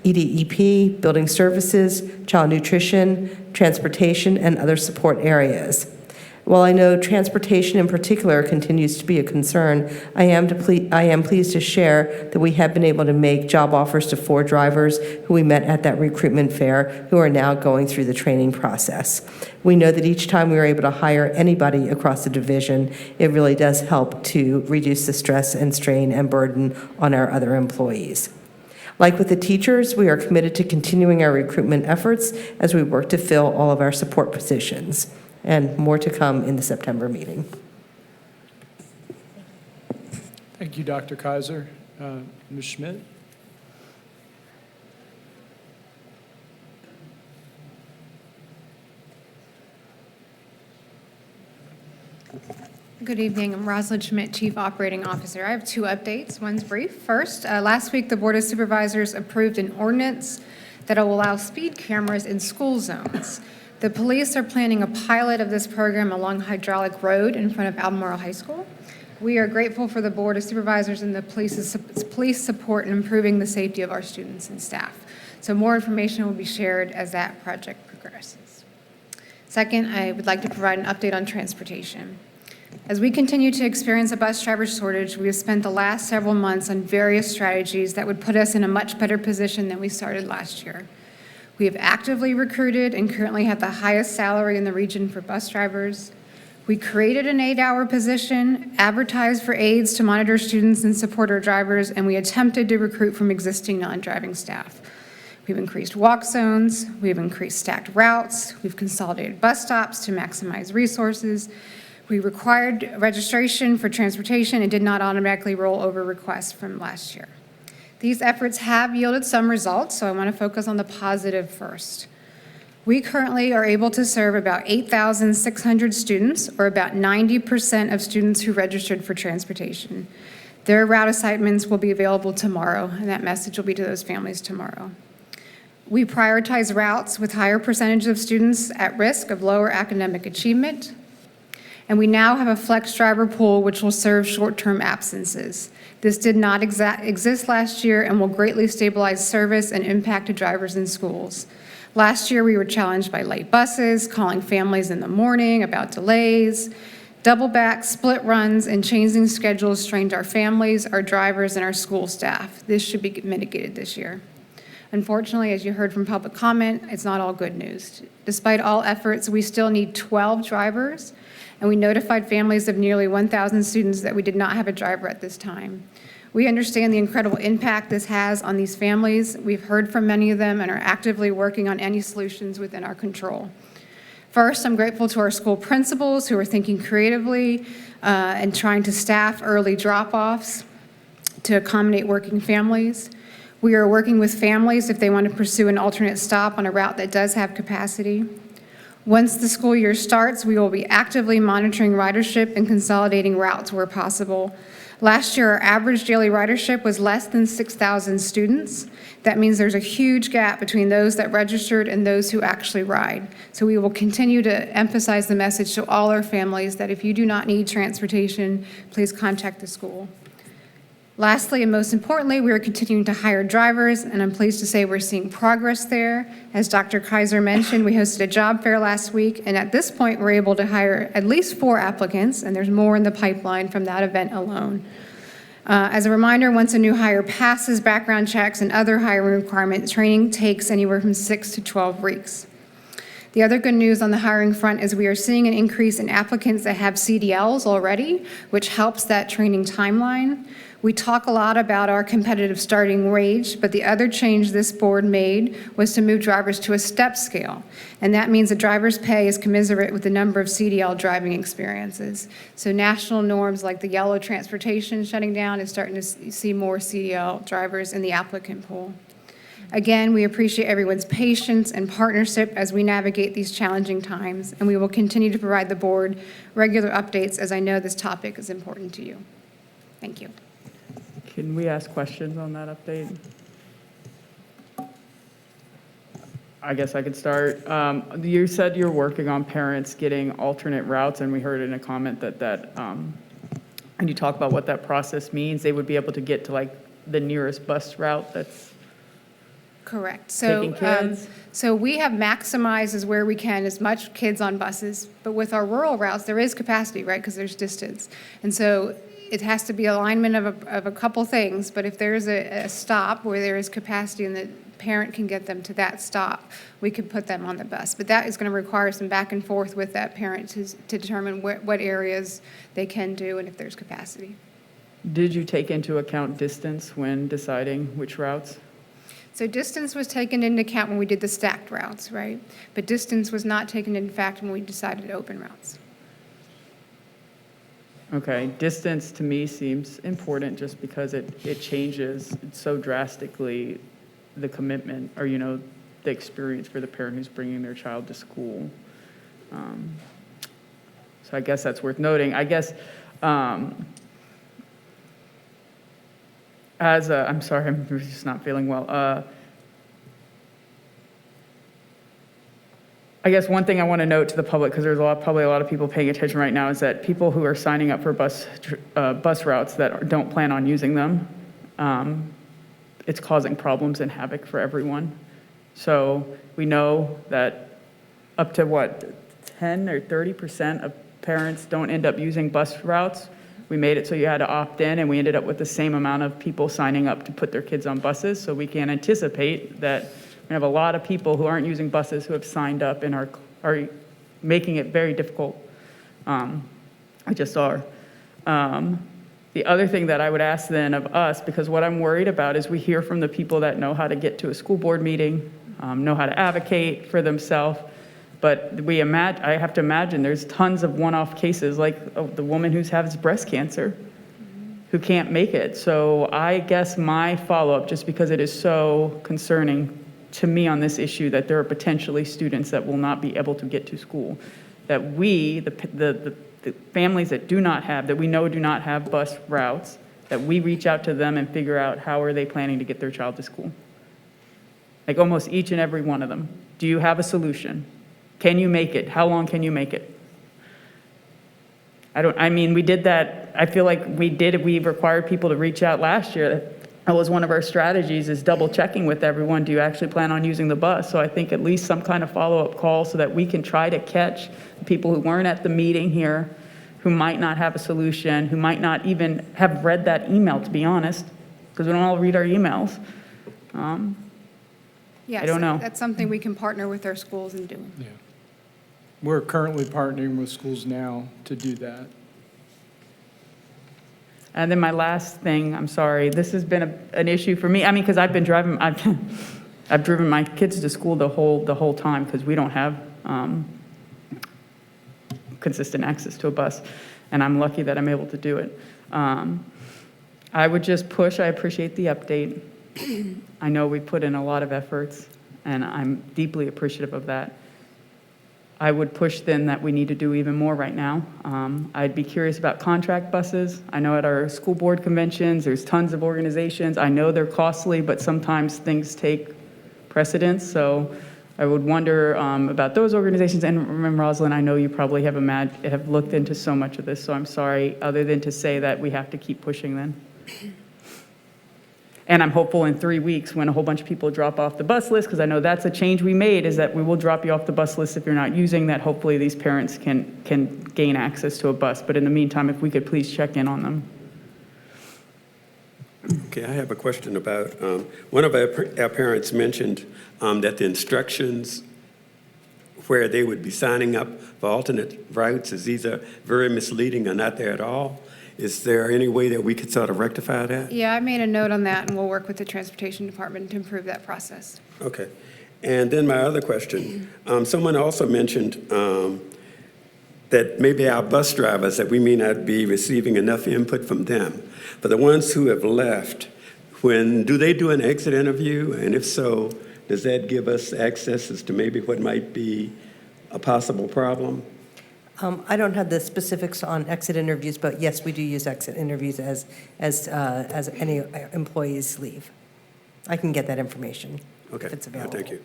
EDEP, building services, child nutrition, transportation, and other support areas. While I know transportation in particular continues to be a concern, I am pleased to share that we have been able to make job offers to 4 drivers who we met at that recruitment fair, who are now going through the training process. We know that each time we are able to hire anybody across the division, it really does help to reduce the stress and strain and burden on our other employees. Like with the teachers, we are committed to continuing our recruitment efforts as we work to fill all of our support positions, and more to come in the September meeting. Thank you, Dr. Kaiser. Ms. Schmidt? Good evening. I'm Rosalind Schmidt, Chief Operating Officer. I have 2 updates. One's brief. First, last week the Board of Supervisors approved an ordinance that will allow speed cameras in school zones. The police are planning a pilot of this program along Hydraulic Road in front of Albemarle High School. We are grateful for the Board of Supervisors and the police support in improving the safety of our students and staff. So more information will be shared as that project progresses. Second, I would like to provide an update on transportation. As we continue to experience a bus driver shortage, we have spent the last several months on various strategies that would put us in a much better position than we started last year. We have actively recruited and currently have the highest salary in the region for bus drivers. We created an 8-hour position, advertised for aides to monitor students and support our drivers, and we attempted to recruit from existing non-driving staff. We've increased walk zones, we've increased stacked routes, we've consolidated bus stops to maximize resources. We required registration for transportation and did not automatically roll over requests from last year. These efforts have yielded some results, so I want to focus on the positive first. We currently are able to serve about 8,600 students, or about 90% of students who registered for transportation. Their route assignments will be available tomorrow, and that message will be to those families tomorrow. We prioritize routes with higher percentage of students at risk of lower academic achievement. And we now have a flex driver pool which will serve short-term absences. This did not exist last year and will greatly stabilize service and impact to drivers in schools. Last year, we were challenged by late buses, calling families in the morning about delays, double back, split runs, and changing schedules strained our families, our drivers, and our school staff. This should be mitigated this year. Unfortunately, as you heard from public comment, it's not all good news. Despite all efforts, we still need 12 drivers, and we notified families of nearly 1,000 students that we did not have a driver at this time. We understand the incredible impact this has on these families. We've heard from many of them and are actively working on any solutions within our control. First, I'm grateful to our school principals who are thinking creatively and trying to staff early drop-offs. to accommodate working families. We are working with families if they want to pursue an alternate stop on a route that does have capacity. Once the school year starts, we will be actively monitoring ridership and consolidating routes where possible. Last year, our average daily ridership was less than 6,000 students. That means there's a huge gap between those that registered and those who actually ride. So we will continue to emphasize the message to all our families that if you do not need transportation, please contact the school. Lastly, and most importantly, we are continuing to hire drivers, and I'm pleased to say we're seeing progress there. As Dr. Kaiser mentioned, we hosted a job fair last week, and at this point, we're able to hire at least 4 applicants, and there's more in the pipeline from that event alone. As a reminder, once a new hire passes background checks and other hiring requirements, training takes anywhere from 6 to 12 weeks. The other good news on the hiring front is we are seeing an increase in applicants that have CDLs already, which helps that training timeline. We talk a lot about our competitive starting wage, but the other change this board made was to move drivers to a step scale. And that means a driver's pay is commensurate with the number of CDL driving experiences. So national norms like the yellow transportation shutting down is starting to see more CDL drivers in the applicant pool. Again, we appreciate everyone's patience and partnership as we navigate these challenging times, and we will continue to provide the board regular updates as I know this topic is important to you. Thank you. Can we ask questions on that update? I guess I could start. You said you're working on parents getting alternate routes, and we heard in a comment and you talk about what that process means. They would be able to get to like the nearest bus route that's correct. Taking kids. So we have maximized as where we can as much kids on buses, but with our rural routes, there is capacity, right? Because there's distance. And so it has to be alignment of a couple things, but if there's a stop where there is capacity and the parent can get them to that stop, we could put them on the bus. But that is going to require some back and forth with that parent to determine what areas they can do and if there's capacity. Did you take into account distance when deciding which routes? So distance was taken into account when we did the stacked routes, right? But distance was not taken into fact when we decided open routes. Okay, distance to me seems important just because it changes so drastically the commitment or, the experience for the parent who's bringing their child to school. So I guess that's worth noting. I guess I'm sorry, I'm just not feeling well. I guess one thing I want to note to the public, because there's probably a lot of people paying attention right now, is that people who are signing up for bus routes that don't plan on using them, it's causing problems and havoc for everyone. So we know that up to 10 or 30% of parents don't end up using bus routes. We made it so you had to opt in, and we ended up with the same amount of people signing up to put their kids on buses. So we can anticipate that we have a lot of people who aren't using buses who have signed up and are making it very difficult. I just are. The other thing that I would ask then of us, because what I'm worried about is we hear from the people that know how to get to a school board meeting, know how to advocate for themselves, but I have to imagine there's tons of one-off cases like the woman who has breast cancer who can't make it. So I guess my follow-up, just because it is so concerning to me on this issue that there are potentially students that will not be able to get to school, that we, the families that we know do not have bus routes, that we reach out to them and figure out how are they planning to get their child to school. Like almost each and every one of them. Do you have a solution? Can you make it? How long can you make it? We did that. I feel like we required people to reach out last year. That was one of our strategies, is double checking with everyone. Do you actually plan on using the bus? So I think at least some kind of follow-up call so that we can try to catch people who weren't at the meeting here, who might not have a solution, who might not even have read that email, to be honest, because we don't all read our emails. Yes, I don't know. That's something we can partner with our schools in doing. Yeah. We're currently partnering with schools now to do that. And then my last thing, I'm sorry, this has been an issue for me. Because I've driven my kids to school the whole time because we don't have consistent access to a bus, and I'm lucky that I'm able to do it. I would just push, I appreciate the update. I know we put in a lot of efforts, and I'm deeply appreciative of that. I would push then that we need to do even more right now. I'd be curious about contract buses. I know at our school board conventions, there's tons of organizations. I know they're costly, but sometimes things take precedence. So I would wonder about those organizations. And Rosalind, I know you probably have looked into so much of this, so I'm sorry, other than to say that we have to keep pushing then. And I'm hopeful in 3 weeks when a whole bunch of people drop off the bus list, because I know that's a change we made, is that we will drop you off the bus list if you're not using that. Hopefully these parents can gain access to a bus. But in the meantime, if we could please check in on them. Okay, I have a question about, one of our parents mentioned that the instructions where they would be signing up for alternate routes is either very misleading or not there at all. Is there any way that we could sort of rectify that? Yeah, I made a note on that, and we'll work with the transportation department to improve that process. Okay. And then my other question, someone also mentioned that maybe our bus drivers, that we may not be receiving enough input from them. But the ones who have left, do they do an exit interview? And if so, does that give us access as to maybe what might be a possible problem? I don't have the specifics on exit interviews, but yes, we do use exit interviews as any employees leave. I can get that information if it's available. Thank you.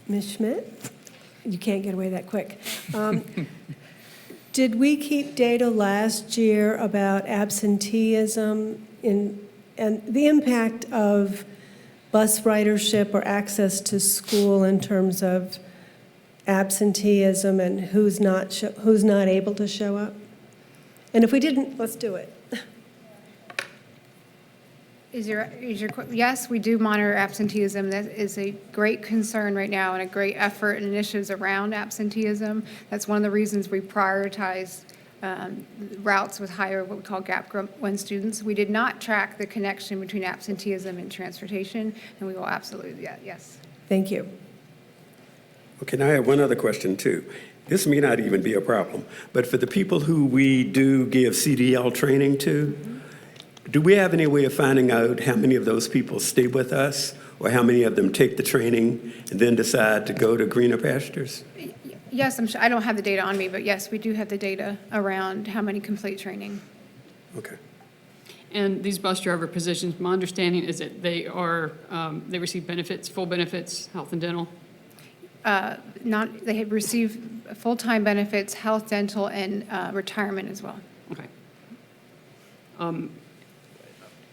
Ms. Schmidt, you can't get away that quick. Did we keep data last year about absenteeism and the impact of bus ridership or access to school in terms of absenteeism and who's not able to show up? And if we didn't, let's do it. Yes, we do monitor absenteeism. That is a great concern right now and a great effort and initiatives around absenteeism. That's one of the reasons we prioritize routes with higher, what we call Gap 1 students. We did not track the connection between absenteeism and transportation, and we will absolutely, yes. Thank you. Okay, now I have one other question too. This may not even be a problem, but for the people who we do give CDL training to, do we have any way of finding out how many of those people stay with us, or how many of them take the training and then decide to go to greener pastures? Yes, I'm sure, I don't have the data on me, but yes, we do have the data around how many complete training. Okay. And these bus driver positions, my understanding is that they receive benefits, full benefits, health and dental. They receive full-time benefits, health, dental, and retirement as well. Okay.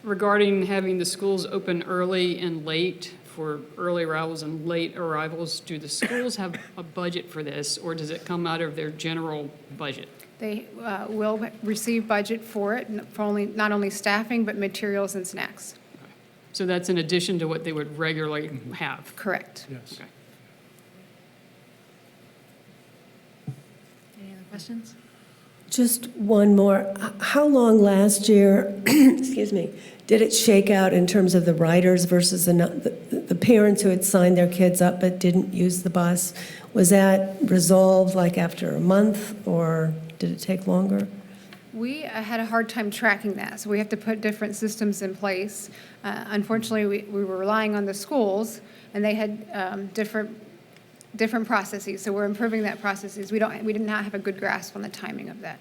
Regarding having the schools open early and late for early arrivals and late arrivals, do the schools have a budget for this, or does it come out of their general budget? They will receive budget for it, for not only staffing, but materials and snacks. So that's in addition to what they would regularly have? Correct. Yes. Okay. Any other questions? Just one more. How long last year, excuse me, did it shake out in terms of the riders versus the parents who had signed their kids up but didn't use the bus? Was that resolved like after a month, or did it take longer? We had a hard time tracking that, so we have to put different systems in place. Unfortunately, we were relying on the schools, and they had different processes, so we're improving that processes. We did not have a good grasp on the timing of that.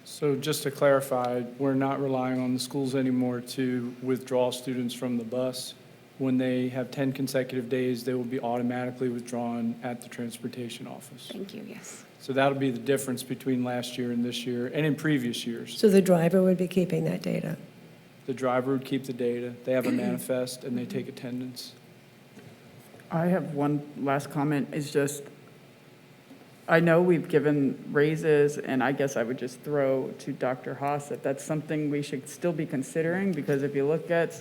So just to clarify, we're not relying on the schools anymore to withdraw students from the bus. When they have 10 consecutive days, they will be automatically withdrawn at the transportation office. Thank you, yes. So that'll be the difference between last year and this year, and in previous years. So the driver would be keeping that data? The driver would keep the data. They have a manifest, and they take attendance. I have one last comment, is just, I know we've given raises, and I guess I would just throw to Dr. Haas that that's something we should still be considering, because if you look at,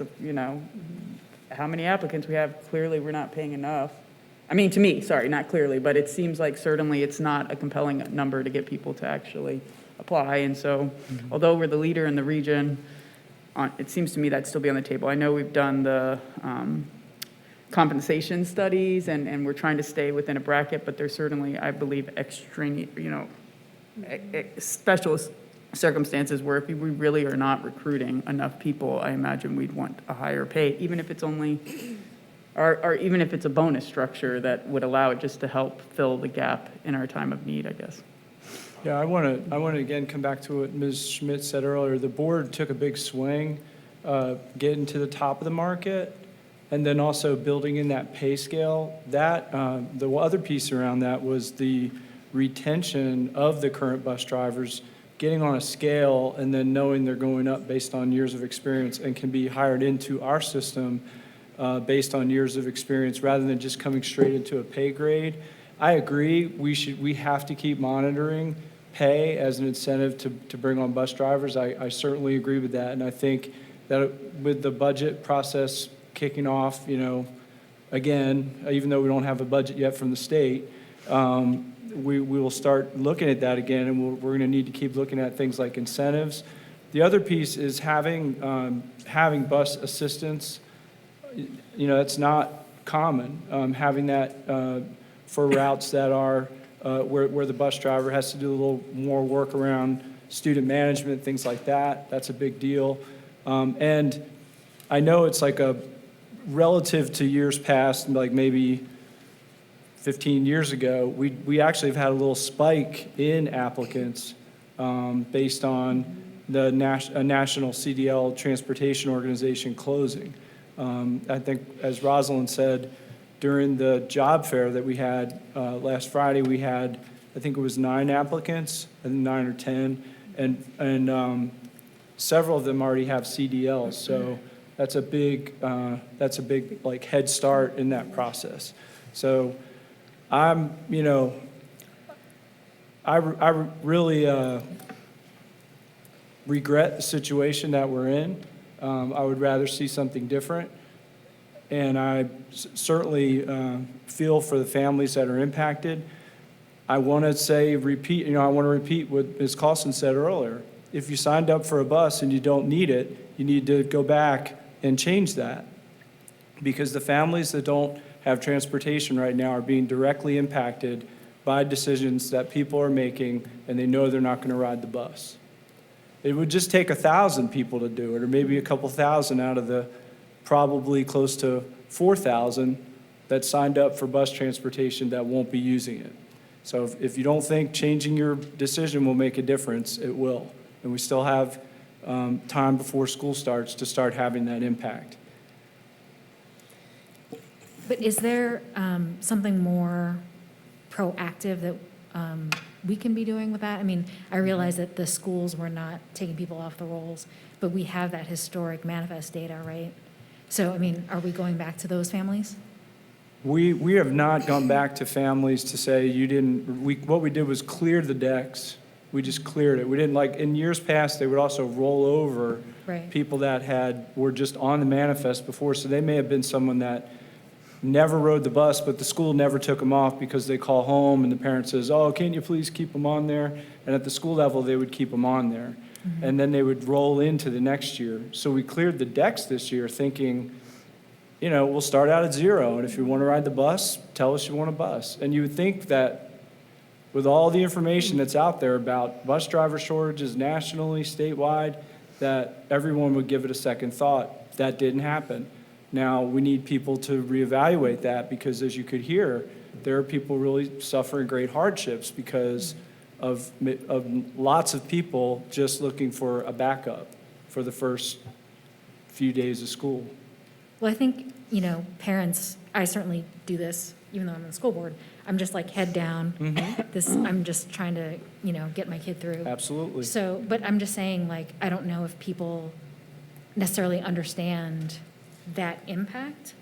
how many applicants we have, clearly we're not paying enough. I mean, to me, sorry, not clearly, but it seems like certainly it's not a compelling number to get people to actually apply. And so, although we're the leader in the region, it seems to me that'd still be on the table. I know we've done the compensation studies, and we're trying to stay within a bracket, but there's certainly, I believe, extraneous, special circumstances where if we really are not recruiting enough people, I imagine we'd want a higher pay, even if it's only, or even if it's a bonus structure that would allow it just to help fill the gap in our time of need, I guess. Yeah, I want to again come back to what Ms. Schmidt said earlier. The board took a big swing getting to the top of the market and then also building in that pay scale. That the other piece around that was the retention of the current bus drivers, getting on a scale and then knowing they're going up based on years of experience and can be hired into our system based on years of experience rather than just coming straight into a pay grade. I agree, we have to keep monitoring pay as an incentive to bring on bus drivers. I certainly agree with that. And I think that with the budget process kicking off, again, even though we don't have a budget yet from the state, we will start looking at that again, and we're going to need to keep looking at things like incentives. The other piece is having bus assistance. It's not common, having that for routes that are where the bus driver has to do a little more work around student management, things like that. That's a big deal. And I know it's like a relative to years past, like maybe 15 years ago, we actually have had a little spike in applicants based on the national CDL transportation organization closing. I think, as Rosalind said, during the job fair that we had last Friday, we had, I think it was 9 applicants, I think 9 or 10, and several of them already have CDLs. So that's a big like head start in that process. So I really regret the situation that we're in. I would rather see something different. And I certainly feel for the families that are impacted. I want to repeat what Ms. Carlson said earlier. If you signed up for a bus and you don't need it, you need to go back and change that. Because the families that don't have transportation right now are being directly impacted by decisions that people are making, and they know they're not going to ride the bus. It would just take 1,000 people to do it, or maybe a couple thousand out of the probably close to 4,000 that signed up for bus transportation that won't be using it. So if you don't think changing your decision will make a difference, it will. And we still have time before school starts to start having that impact. But is there something more proactive that we can be doing with that? I mean, I realize that the schools were not taking people off the rolls, but we have that historic manifest data, right? So, I mean, are we going back to those families? We have not gone back to families to say you didn't, what we did was clear the decks. We just cleared it. We didn't, like, in years past, they would also roll over people that were just on the manifest before. So they may have been someone that never rode the bus, but the school never took them off because they call home and the parent says, oh, can't you please keep them on there? And at the school level, they would keep them on there. Mm-hmm. And then they would roll into the next year. So we cleared the decks this year thinking, we'll start out at 0. And if you want to ride the bus, tell us you want a bus. And you would think that with all the information that's out there about bus driver shortages nationally, statewide, that everyone would give it a second thought. That didn't happen. Now, we need people to reevaluate that because, as you could hear, there are people really suffering great hardships because of lots of people just looking for a backup for the first few days of school. Well, I think, parents, I certainly do this, even though I'm on the school board. I'm just like head down. Mm-hmm. I'm just trying to, get my kid through. Absolutely. So, but I'm just saying, like, I don't know if people necessarily understand that impact.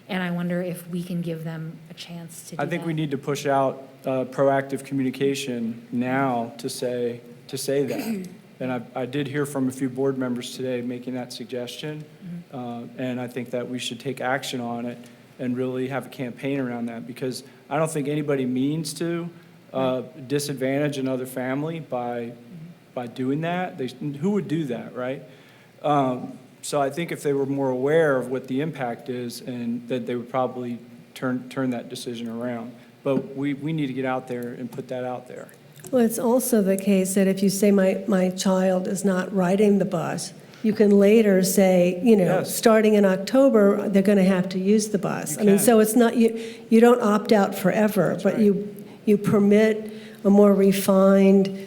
And I wonder if we can give them a chance to do that. I think we need to push out proactive communication now to say that. And I did hear from a few board members today making that suggestion. And I think that we should take action on it and really have a campaign around that, because I don't think anybody means to disadvantage another family by doing that. Who would do that, right? So I think if they were more aware of what the impact is, and that they would probably turn that decision around. But we need to get out there and put that out there. Well, it's also the case that if you say my child is not riding the bus, you can later say, Yes. starting in October, they're going to have to use the bus. I mean, can. so it's not, you don't opt out forever, but you permit a more refined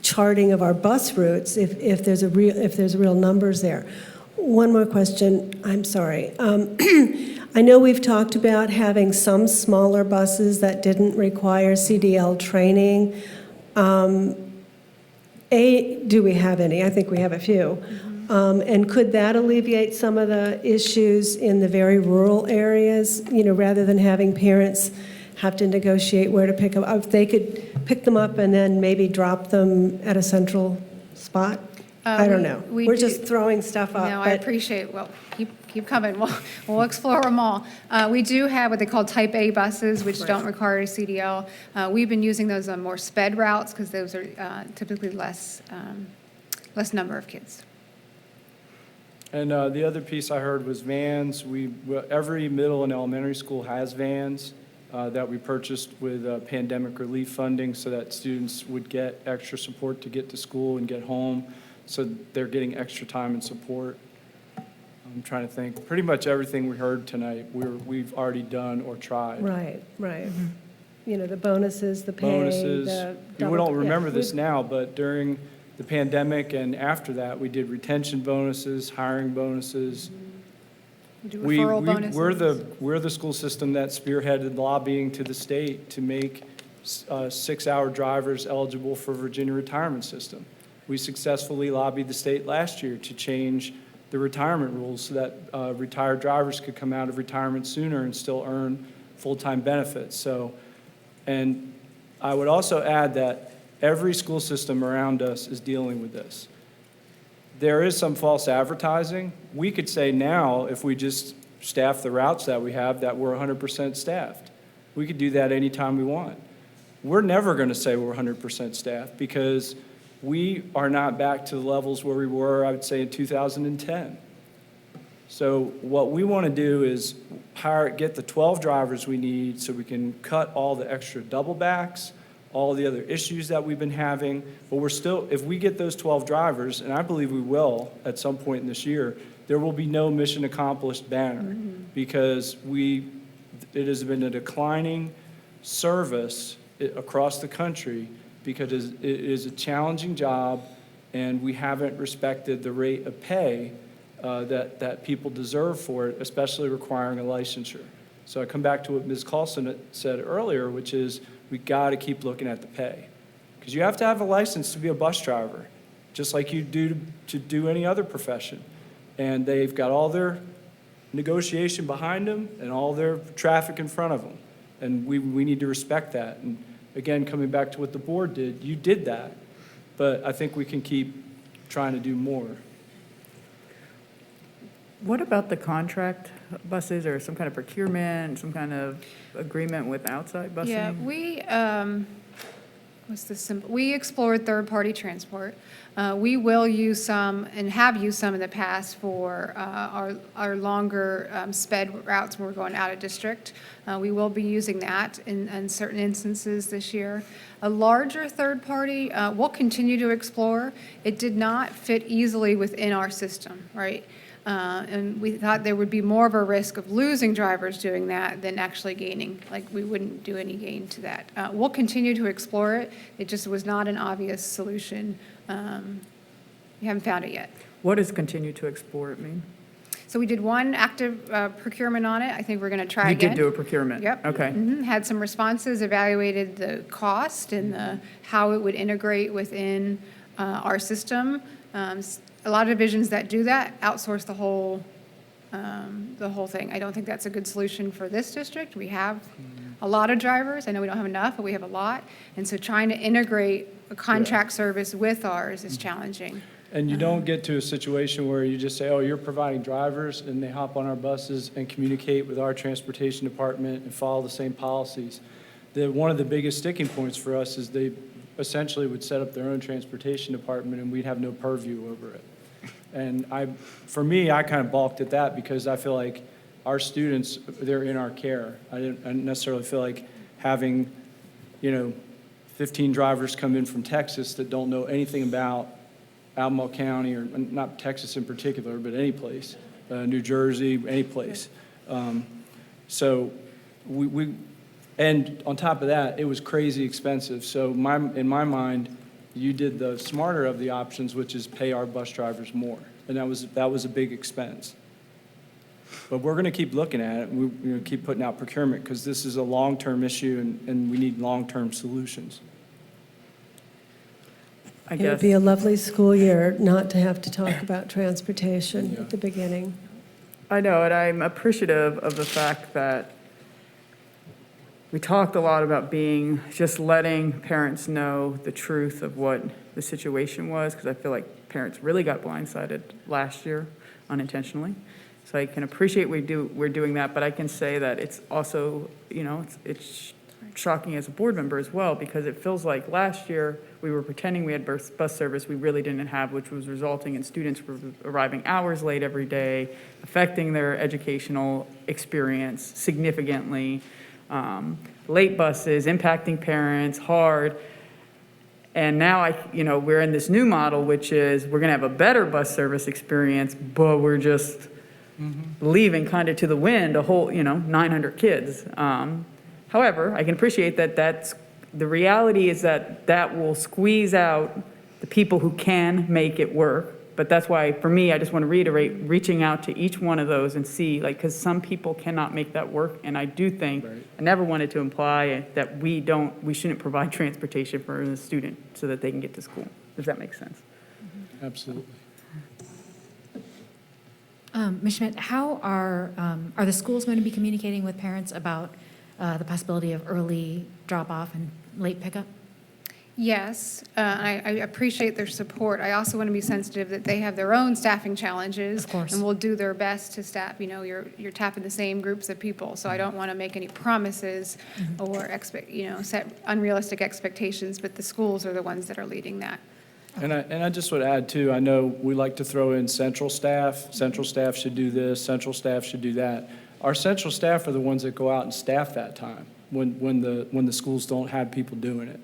charting of our bus routes if there's real numbers there. One more question, I'm sorry. I know we've talked about having some smaller buses that didn't require CDL training. Do we have any? I think we have a few. And could that alleviate some of the issues in the very rural areas, rather than having parents have to negotiate where to pick them up? If they could pick them up and then maybe drop them at a central spot? I don't know. We're just throwing stuff up. No, I appreciate, well, keep coming. We'll explore them all. We do have what they call type A buses, which don't require a CDL. We've been using those on more sped routes because those are typically less number of kids. And the other piece I heard was vans. Every middle and elementary school has vans that we purchased with pandemic relief funding so that students would get extra support to get to school and get home. So they're getting extra time and support. I'm trying to think. Pretty much everything we heard tonight, we've already done or tried. Right. The bonuses, the pay, Bonuses. the We don't remember this now, but during the pandemic and after that, we did retention bonuses, hiring bonuses. Do referral bonuses. We're the school system that spearheaded lobbying to the state to make 6-hour drivers eligible for Virginia retirement system. We successfully lobbied the state last year to change the retirement rules so that retired drivers could come out of retirement sooner and still earn full-time benefits. So, and I would also add that every school system around us is dealing with this. There is some false advertising. We could say now, if we just staff the routes that we have, that we're 100% staffed. We could do that anytime we want. We're never going to say we're 100% staffed because we are not back to the levels where we were, I would say, in 2010. So what we want to do is get the 12 drivers we need so we can cut all the extra double backs, all the other issues that we've been having. But we're still, if we get those 12 drivers, and I believe we will at some point in this year, there will be no mission accomplished banner because it has been a declining service across the country because it is a challenging job and we haven't respected the rate of pay that people deserve for it, especially requiring a licensure. So I come back to what Ms. Carlson said earlier, which is we got to keep looking at the pay. Because you have to have a license to be a bus driver, just like you do to do any other profession. And they've got all their negotiation behind them and all their traffic in front of them. And we need to respect that. And again, coming back to what the board did, you did that. But I think we can keep trying to do more. What about the contract buses or some kind of procurement, some kind of agreement with outside busing? Yeah, we explored third-party transport. We will use some and have used some in the past for our longer sped routes when we're going out of district. We will be using that in certain instances this year. A larger third party, we'll continue to explore. It did not fit easily within our system, right? And we thought there would be more of a risk of losing drivers doing that than actually gaining. Like, we wouldn't do any gain to that. We'll continue to explore it. It just was not an obvious solution. We haven't found it yet. What does continue to explore mean? So we did one active procurement on it. I think we're going to try again. You did do a procurement? Yep. Okay. Had some responses, evaluated the cost and how it would integrate within our system. A lot of divisions that do that outsource the whole thing. I don't think that's a good solution for this district. We have a lot of drivers. I know we don't have enough, but we have a lot. And so trying to integrate a contract service with ours is challenging. And you don't get to a situation where you just say, oh, you're providing drivers, and they hop on our buses and communicate with our transportation department and follow the same policies. One of the biggest sticking points for us is they essentially would set up their own transportation department and we'd have no purview over it. And for me, I kind of balked at that because I feel like our students, they're in our care. I didn't necessarily feel like having, 15 drivers come in from Texas that don't know anything about Albemarle County, or not Texas in particular, but any place, New Jersey, any place. So and on top of that, it was crazy expensive. So in my mind, you did the smarter of the options, which is pay our bus drivers more. And that was a big expense. But we're going to keep looking at it. We're going to keep putting out procurement because this is a long-term issue and we need long-term solutions. It would be a lovely school year not to have to talk about transportation at the beginning. I know, and I'm appreciative of the fact that we talked a lot about just letting parents know the truth of what the situation was, because I feel like parents really got blindsided last year unintentionally. So I can appreciate we're doing that, but I can say that it's also, it's shocking as a board member as well, because it feels like last year we were pretending we had bus service we really didn't have, which was resulting in students arriving hours late every day, affecting their educational experience significantly. Late buses, impacting parents, hard. And now we're in this new model, which is we're going to have a better bus service experience, but we're just leaving kind of to the wind a whole, 900 kids. However, I can appreciate that's the reality is that will squeeze out the people who can make it work. But that's why, for me, I just want to reiterate reaching out to each one of those and see, because some people cannot make that work. And I do think, I never wanted to imply that we shouldn't provide transportation for the student so that they can get to school. Does that make sense? Absolutely. Ms. Schmidt, how are the schools going to be communicating with parents about the possibility of early drop-off and late pickup? Yes, I appreciate their support. I also want to be sensitive that they have their own staffing challenges. Of course. And will do their best to staff. You're tapping the same groups of people, so I don't want to make any promises or set unrealistic expectations, but the schools are the ones that are leading that. And I just would add too, I know we like to throw in central staff. Central staff should do this, central staff should do that. Our central staff are the ones that go out and staff that time when the schools don't have people doing it.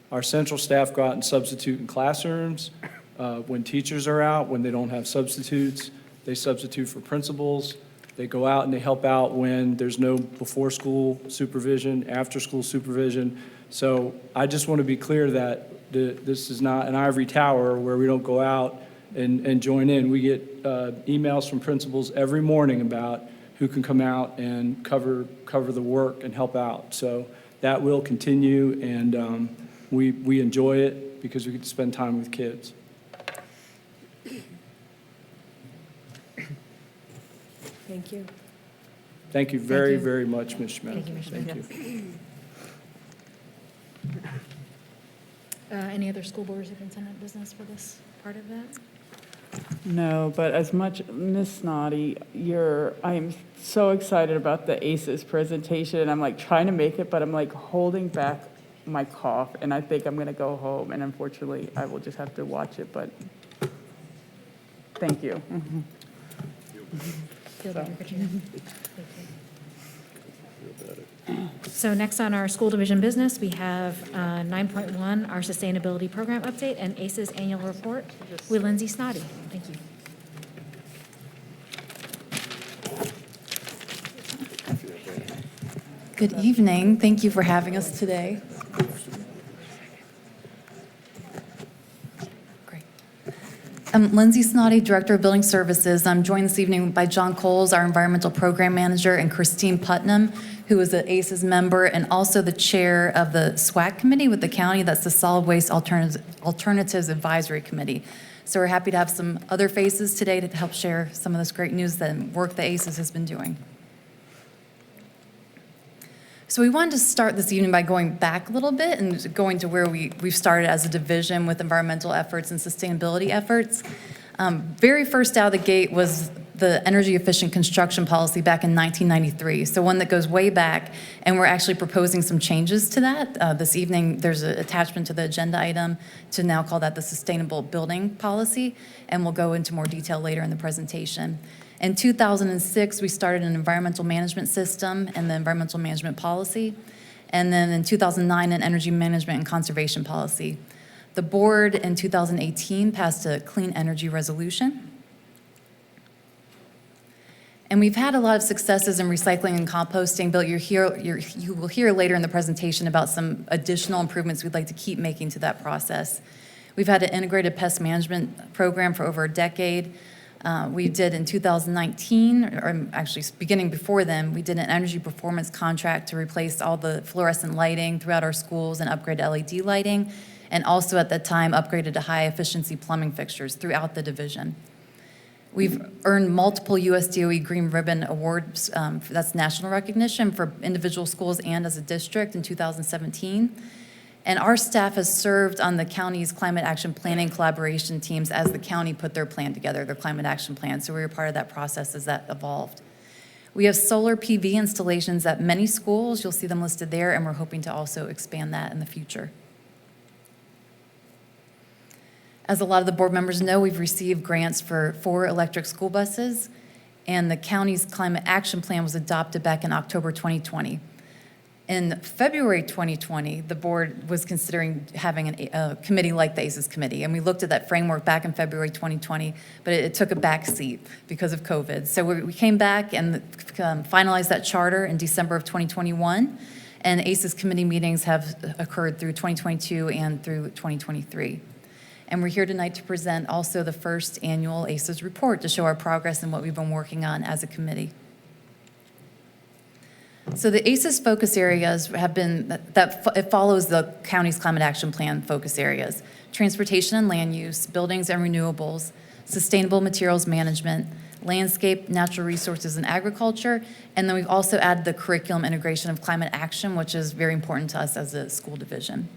Our central staff go out and substitute in classrooms. When teachers are out, when they don't have substitutes, they substitute for principals. They go out and they help out when there's no before-school supervision, after-school supervision. So I just want to be clear that this is not an ivory tower where we don't go out and join in. We get emails from principals every morning about who can come out and cover the work and help out. So that will continue, and we enjoy it because we get to spend time with kids. Thank you. Thank you very much, Ms. Schmidt. Thank you, Ms. Schmidt. Thank you. Any other school board superintendent business for this part of that? No, but as much, Ms. Snoddy, I am so excited about the ACES presentation. I'm trying to make it, but I'm holding back my cough, and I think I'm going to go home, and unfortunately, I will just have to watch it, but thank you. Feel better, Katrina. So next on our school division business, we have 9.1, our sustainability program update, and ACES annual report with Lindsay Snoddy. Thank you. Good evening. Thank you for having us today. Great. I'm Lindsay Snoddy, Director of Building Services. I'm joined this evening by John Coles, our Environmental Program Manager, and Christine Putnam, who is an ACES member and also the chair of the SWAC committee with the county. That's the Solid Waste Alternatives Advisory Committee. So we're happy to have some other faces today to help share some of this great news and work that ACES has been doing. So we wanted to start this evening by going back a little bit and going to where we've started as a division with environmental efforts and sustainability efforts. Very first out of the gate was the energy efficient construction policy back in 1993. So one that goes way back, and we're actually proposing some changes to that. This evening, there's an attachment to the agenda item to now call that the sustainable building policy, and we'll go into more detail later in the presentation. In 2006, we started an environmental management system and the environmental management policy. and then in 2009, an energy management and conservation policy. The board in 2018 passed a clean energy resolution. And we've had a lot of successes in recycling and composting, but you will hear later in the presentation about some additional improvements we'd like to keep making to that process. We've had an integrated pest management program for over a decade. We did in 2019, or actually beginning before then, we did an energy performance contract to replace all the fluorescent lighting throughout our schools and upgrade LED lighting, and also at that time upgraded to high efficiency plumbing fixtures throughout the division. We've earned multiple US DOE Green Ribbon Awards, that's national recognition for individual schools and as a district in 2017. And our staff has served on the county's climate action planning collaboration teams as the county put their plan together, their climate action plan. So we were part of that process as that evolved. We have solar PV installations at many schools. You'll see them listed there, and we're hoping to also expand that in the future. As a lot of the board members know, we've received grants for 4 electric school buses, and the county's climate action plan was adopted back in October 2020. In February 2020, the board was considering having a committee like the ACES committee, and we looked at that framework back in February 2020, but it took a back seat because of COVID. So we came back and finalized that charter in December of 2021, and ACES committee meetings have occurred through 2022 and through 2023. And we're here tonight to present also the first annual ACES report to show our progress and what we've been working on as a committee. So the ACES focus areas have been, it follows the county's climate action plan focus areas: transportation and land use, buildings and renewables, sustainable materials management, landscape, natural resources, and agriculture. And then we've also added the curriculum integration of climate action, which is very important to us as a school division.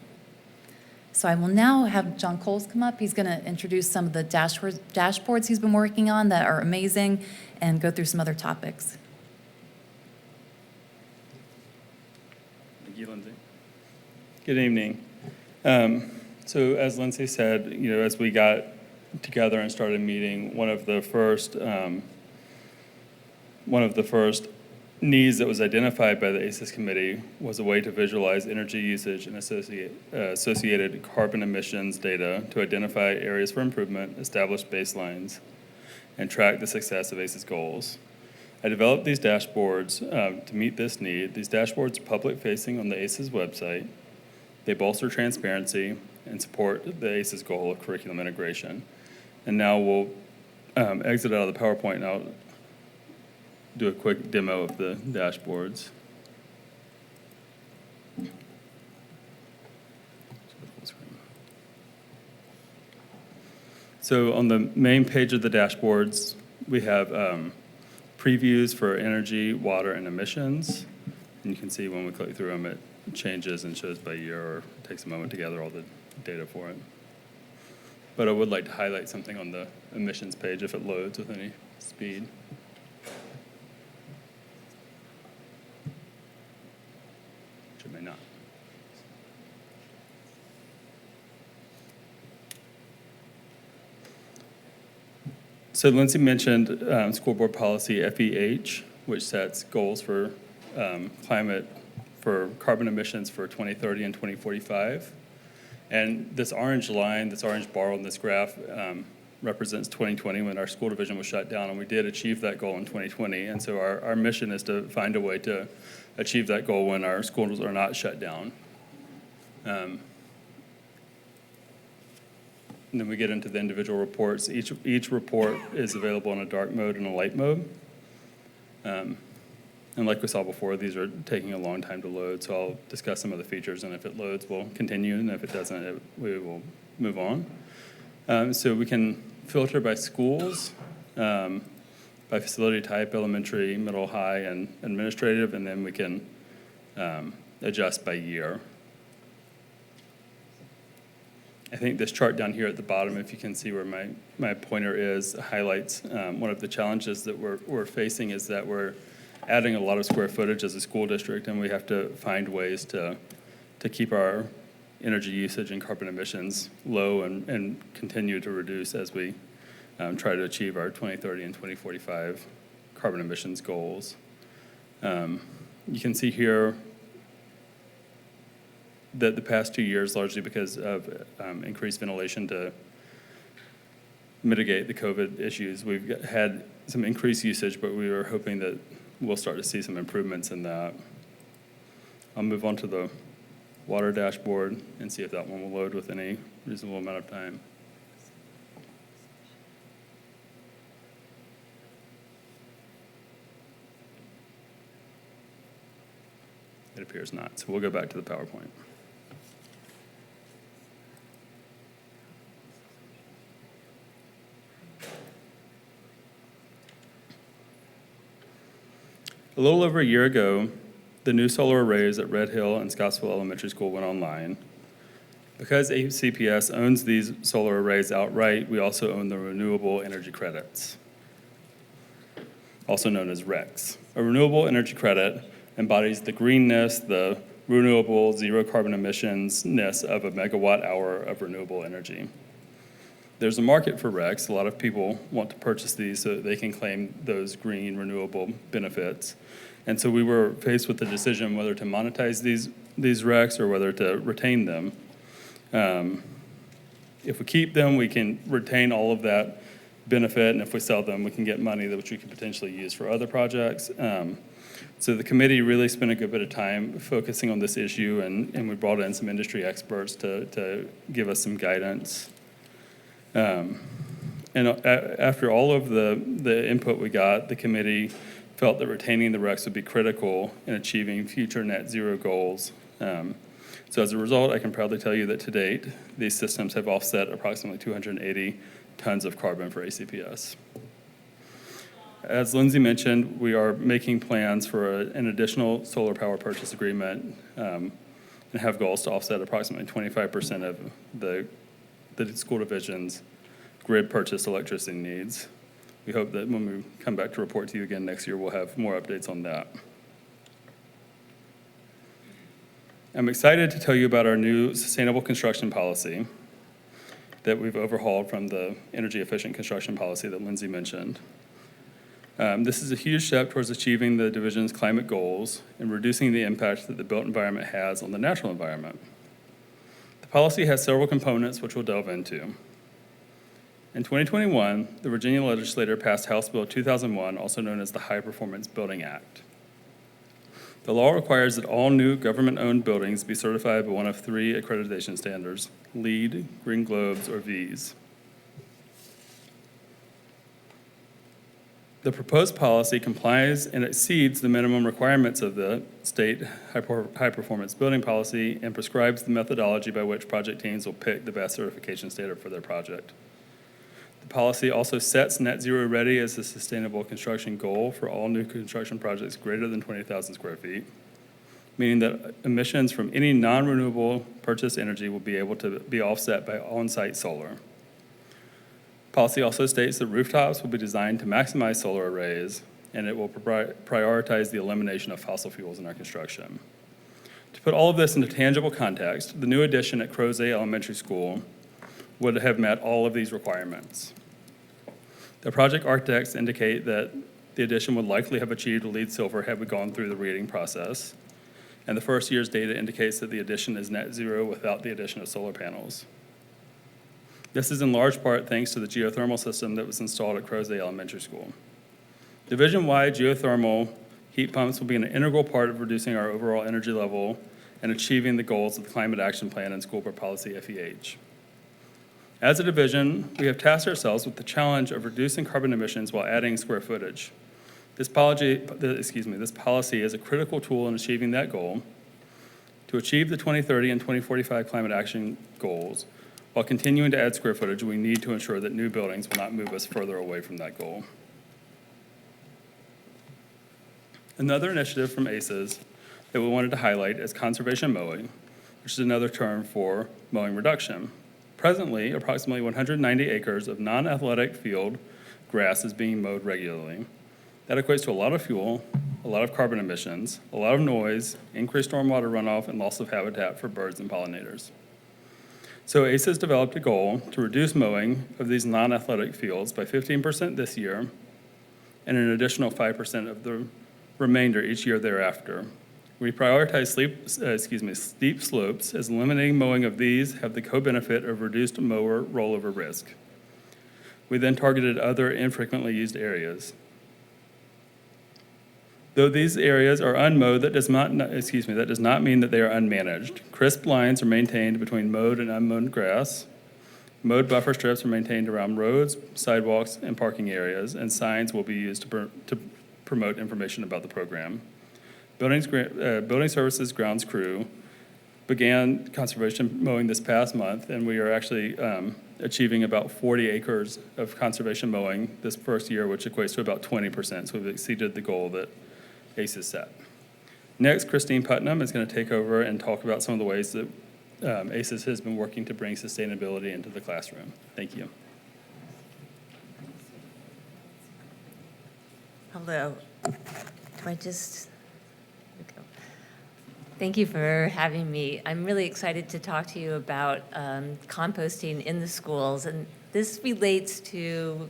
So I will now have John Coles come up. He's going to introduce some of the dashboards he's been working on that are amazing and go through some other topics. Thank you, Lindsay. Good evening. So as Lindsay said, as we got together and started meeting, one of the first needs that was identified by the ACES committee was a way to visualize energy usage and associated carbon emissions data to identify areas for improvement, establish baselines, and track the success of ACES goals. I developed these dashboards to meet this need. These dashboards are public-facing on the ACES website. They bolster transparency and support the ACES goal of curriculum integration. And now we'll exit out of the PowerPoint and I'll do a quick demo of the dashboards. So on the main page of the dashboards, we have previews for energy, water, and emissions. And you can see when we click through them, it changes and shows by year, or takes a moment to gather all the data for it. But I would like to highlight something on the emissions page if it loads with any speed. Which it may not. So Lindsay mentioned school board policy FEH, which sets goals for carbon emissions for 2030 and 2045. And this orange line, this orange bar on this graph represents 2020 when our school division was shut down, and we did achieve that goal in 2020. And so our mission is to find a way to achieve that goal when our schools are not shut down. And then we get into the individual reports. Each report is available in a dark mode and a light mode. And like we saw before, these are taking a long time to load, so I'll discuss some of the features, and if it loads, we'll continue, and if it doesn't, we will move on. So we can filter by schools, by facility type, elementary, middle, high, and administrative, and then we can adjust by year. I think this chart down here at the bottom, if you can see where my pointer is, highlights one of the challenges that we're facing is that we're adding a lot of square footage as a school district, and we have to find ways to keep our energy usage and carbon emissions low and continue to reduce as we try to achieve our 2030 and 2045 carbon emissions goals. You can see here the past 2 years, largely because of increased ventilation to mitigate the COVID issues. We've had some increased usage, but we were hoping that we'll start to see some improvements in that. I'll move on to the water dashboard and see if that one will load with any reasonable amount of time. It appears not, so we'll go back to the PowerPoint. A little over a year ago, the new solar arrays at Red Hill and Scottsville Elementary School went online. Because ACPS owns these solar arrays outright, we also own the renewable energy credits, also known as RECs. A renewable energy credit embodies the greenness, the renewable zero carbon emissions-ness of a megawatt hour of renewable energy. There's a market for RECs. A lot of people want to purchase these so that they can claim those green renewable benefits. And so we were faced with the decision whether to monetize these RECs or whether to retain them. If we keep them, we can retain all of that benefit, and if we sell them, we can get money which we could potentially use for other projects. So the committee really spent a good bit of time focusing on this issue, and we brought in some industry experts to give us some guidance. And after all of the input we got, the committee felt that retaining the RECs would be critical in achieving future net zero goals. So as a result, I can proudly tell you that to date, these systems have offset approximately 280 tons of carbon for ACPS. As Lindsay mentioned, we are making plans for an additional solar power purchase agreement and have goals to offset approximately 25% of the school division's grid purchase electricity needs. We hope that when we come back to report to you again next year, we'll have more updates on that. I'm excited to tell you about our new sustainable construction policy that we've overhauled from the energy efficient construction policy that Lindsay mentioned. This is a huge step towards achieving the division's climate goals and reducing the impact that the built environment has on the natural environment. The policy has several components which we'll delve into. In 2021, the Virginia legislature passed House Bill 2001, also known as the High Performance Building Act. The law requires that all new government-owned buildings be certified by one of three accreditation standards: LEED, Green Globes, or V's. The proposed policy complies and exceeds the minimum requirements of the state high-performance building policy and prescribes the methodology by which project teams will pick the best certification standard for their project. The policy also sets net zero ready as a sustainable construction goal for all new construction projects greater than 20,000 square feet, meaning that emissions from any non-renewable purchased energy will be able to be offset by on-site solar. Policy also states that rooftops will be designed to maximize solar arrays, and it will prioritize the elimination of fossil fuels in our construction. To put all of this into tangible context, the new addition at Crozet Elementary School would have met all of these requirements. The project architects indicate that the addition would likely have achieved a LEED Silver had we gone through the rating process, and the first year's data indicates that the addition is net zero without the addition of solar panels. This is in large part thanks to the geothermal system that was installed at Crozet Elementary School. Division-wide geothermal heat pumps will be an integral part of reducing our overall energy level and achieving the goals of the Climate Action Plan and School Board Policy FEH. As a division, we have tasked ourselves with the challenge of reducing carbon emissions while adding square footage. This policy is a critical tool in achieving that goal. To achieve the 2030 and 2045 climate action goals, while continuing to add square footage, we need to ensure that new buildings will not move us further away from that goal. Another initiative from ACES that we wanted to highlight is conservation mowing, which is another term for mowing reduction. Presently, approximately 190 acres of non-athletic field grass is being mowed regularly. That equates to a lot of fuel, a lot of carbon emissions, a lot of noise, increased stormwater runoff, and loss of habitat for birds and pollinators. So ACES developed a goal to reduce mowing of these non-athletic fields by 15% this year and an additional 5% of the remainder each year thereafter. We prioritize steep slopes, as eliminating mowing of these have the co-benefit of reduced mower rollover risk. We then targeted other infrequently used areas. Though these areas are unmowed, that does not mean that they are unmanaged. Crisp lines are maintained between mowed and unmowed grass. Mowed buffer strips are maintained around roads, sidewalks, and parking areas, and signs will be used to promote information about the program. Building Services grounds crew began conservation mowing this past month, and we are actually achieving about 40 acres of conservation mowing this first year, which equates to about 20%, so we've exceeded the goal that ACES set. Next, Christine Putnam is going to take over and talk about some of the ways that ACES has been working to bring sustainability into the classroom. Thank you. Hello. Do I just... Thank you for having me. I'm really excited to talk to you about composting in the schools. And this relates to,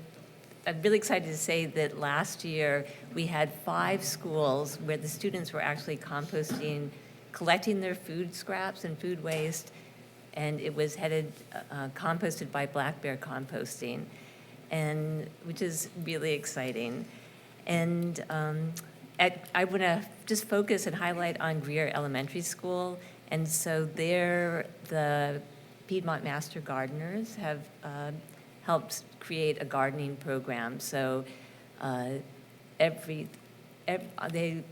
I'm really excited to say that last year we had 5 schools where the students were actually composting, collecting their food scraps and food waste, and it was composted by Black Bear Composting, and which is really exciting. And I want to just focus and highlight on Greer Elementary School. And so there, the Piedmont Master Gardeners have helped create a gardening program. So they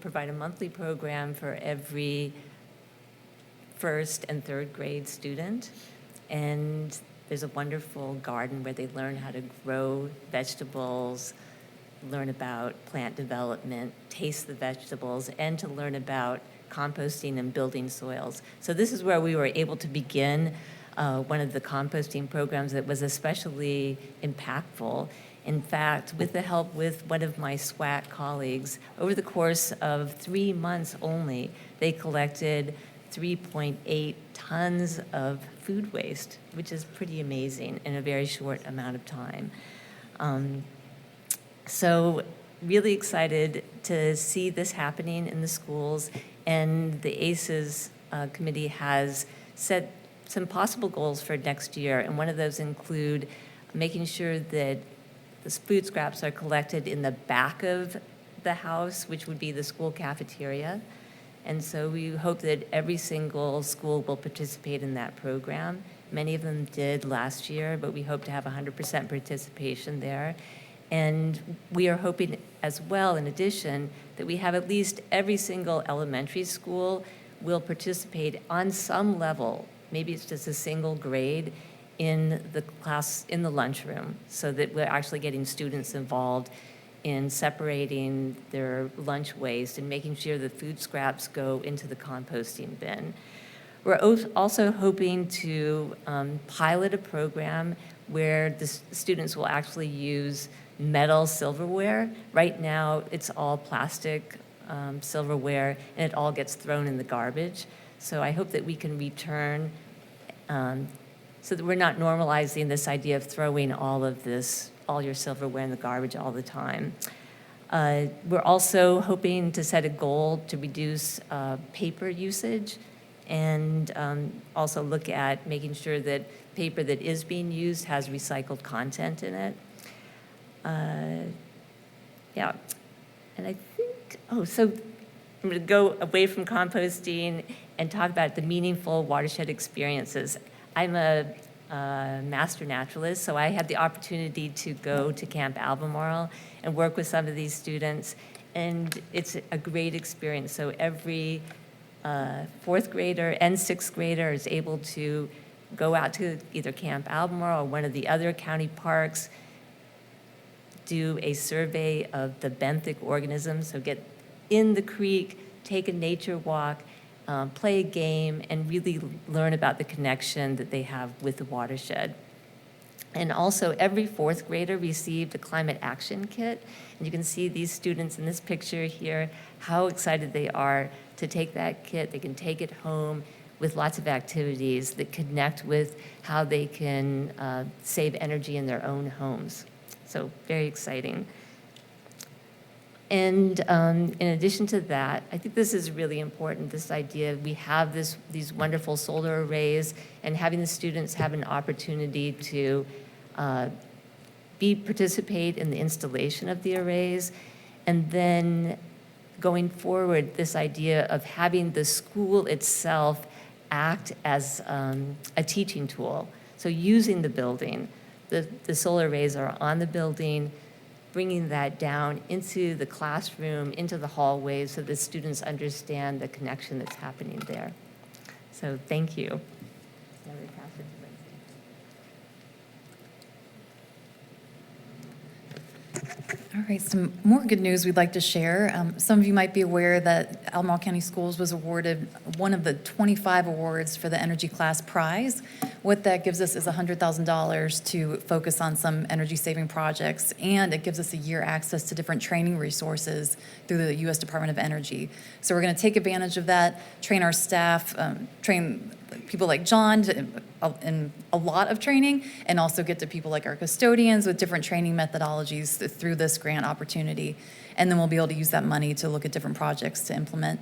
provide a monthly program for every first and third grade student. And there's a wonderful garden where they learn how to grow vegetables, learn about plant development, taste the vegetables, and to learn about composting and building soils. So this is where we were able to begin one of the composting programs that was especially impactful. In fact, with the help with one of my SWAC colleagues, over the course of 3 months only, they collected 3.8 tons of food waste, which is pretty amazing in a very short amount of time. So really excited to see this happening in the schools, and the ACES committee has set some possible goals for next year, and one of those include making sure that the food scraps are collected in the back of the house, which would be the school cafeteria. And so we hope that every single school will participate in that program. Many of them did last year, but we hope to have 100% participation there. And we are hoping as well, in addition, that we have at least every single elementary school will participate on some level, maybe it's just a single grade, in the class, in the lunchroom, so that we're actually getting students involved in separating their lunch waste and making sure the food scraps go into the composting bin. We're also hoping to pilot a program where the students will actually use metal silverware. Right now, it's all plastic silverware, and it all gets thrown in the garbage. So I hope that we can return, so that we're not normalizing this idea of throwing all your silverware in the garbage all the time. We're also hoping to set a goal to reduce paper usage, and also look at making sure that paper that is being used has recycled content in it. Yeah, and I think, so I'm going to go away from composting and talk about the meaningful watershed experiences. I'm a master naturalist, so I had the opportunity to go to Camp Albemarle and work with some of these students, and it's a great experience. So every 4th grader and 6th grader is able to go out to either Camp Albemarle or one of the other county parks, do a survey of the benthic organisms, so get in the creek, take a nature walk, play a game, and really learn about the connection that they have with the watershed. And also, every 4th grader received a climate action kit. And you can see these students in this picture here, how excited they are to take that kit. They can take it home with lots of activities that connect with how they can save energy in their own homes. So very exciting. And in addition to that, I think this is really important, this idea, we have these wonderful solar arrays, and having the students have an opportunity to participate in the installation of the arrays. And then going forward, this idea of having the school itself act as a teaching tool. So using the building, the solar arrays are on the building, bringing that down into the classroom, into the hallways, so the students understand the connection that's happening there. So thank you. All right, some more good news we'd like to share. Some of you might be aware that Albemarle County Schools was awarded one of the 25 awards for the Energy Class Prize. What that gives us is $100,000 to focus on some energy-saving projects, and it gives us a year access to different training resources through the U.S. Department of Energy. So we're going to take advantage of that, train our staff, train people like John in a lot of training, and also get to people like our custodians with different training methodologies through this grant opportunity. And then we'll be able to use that money to look at different projects to implement.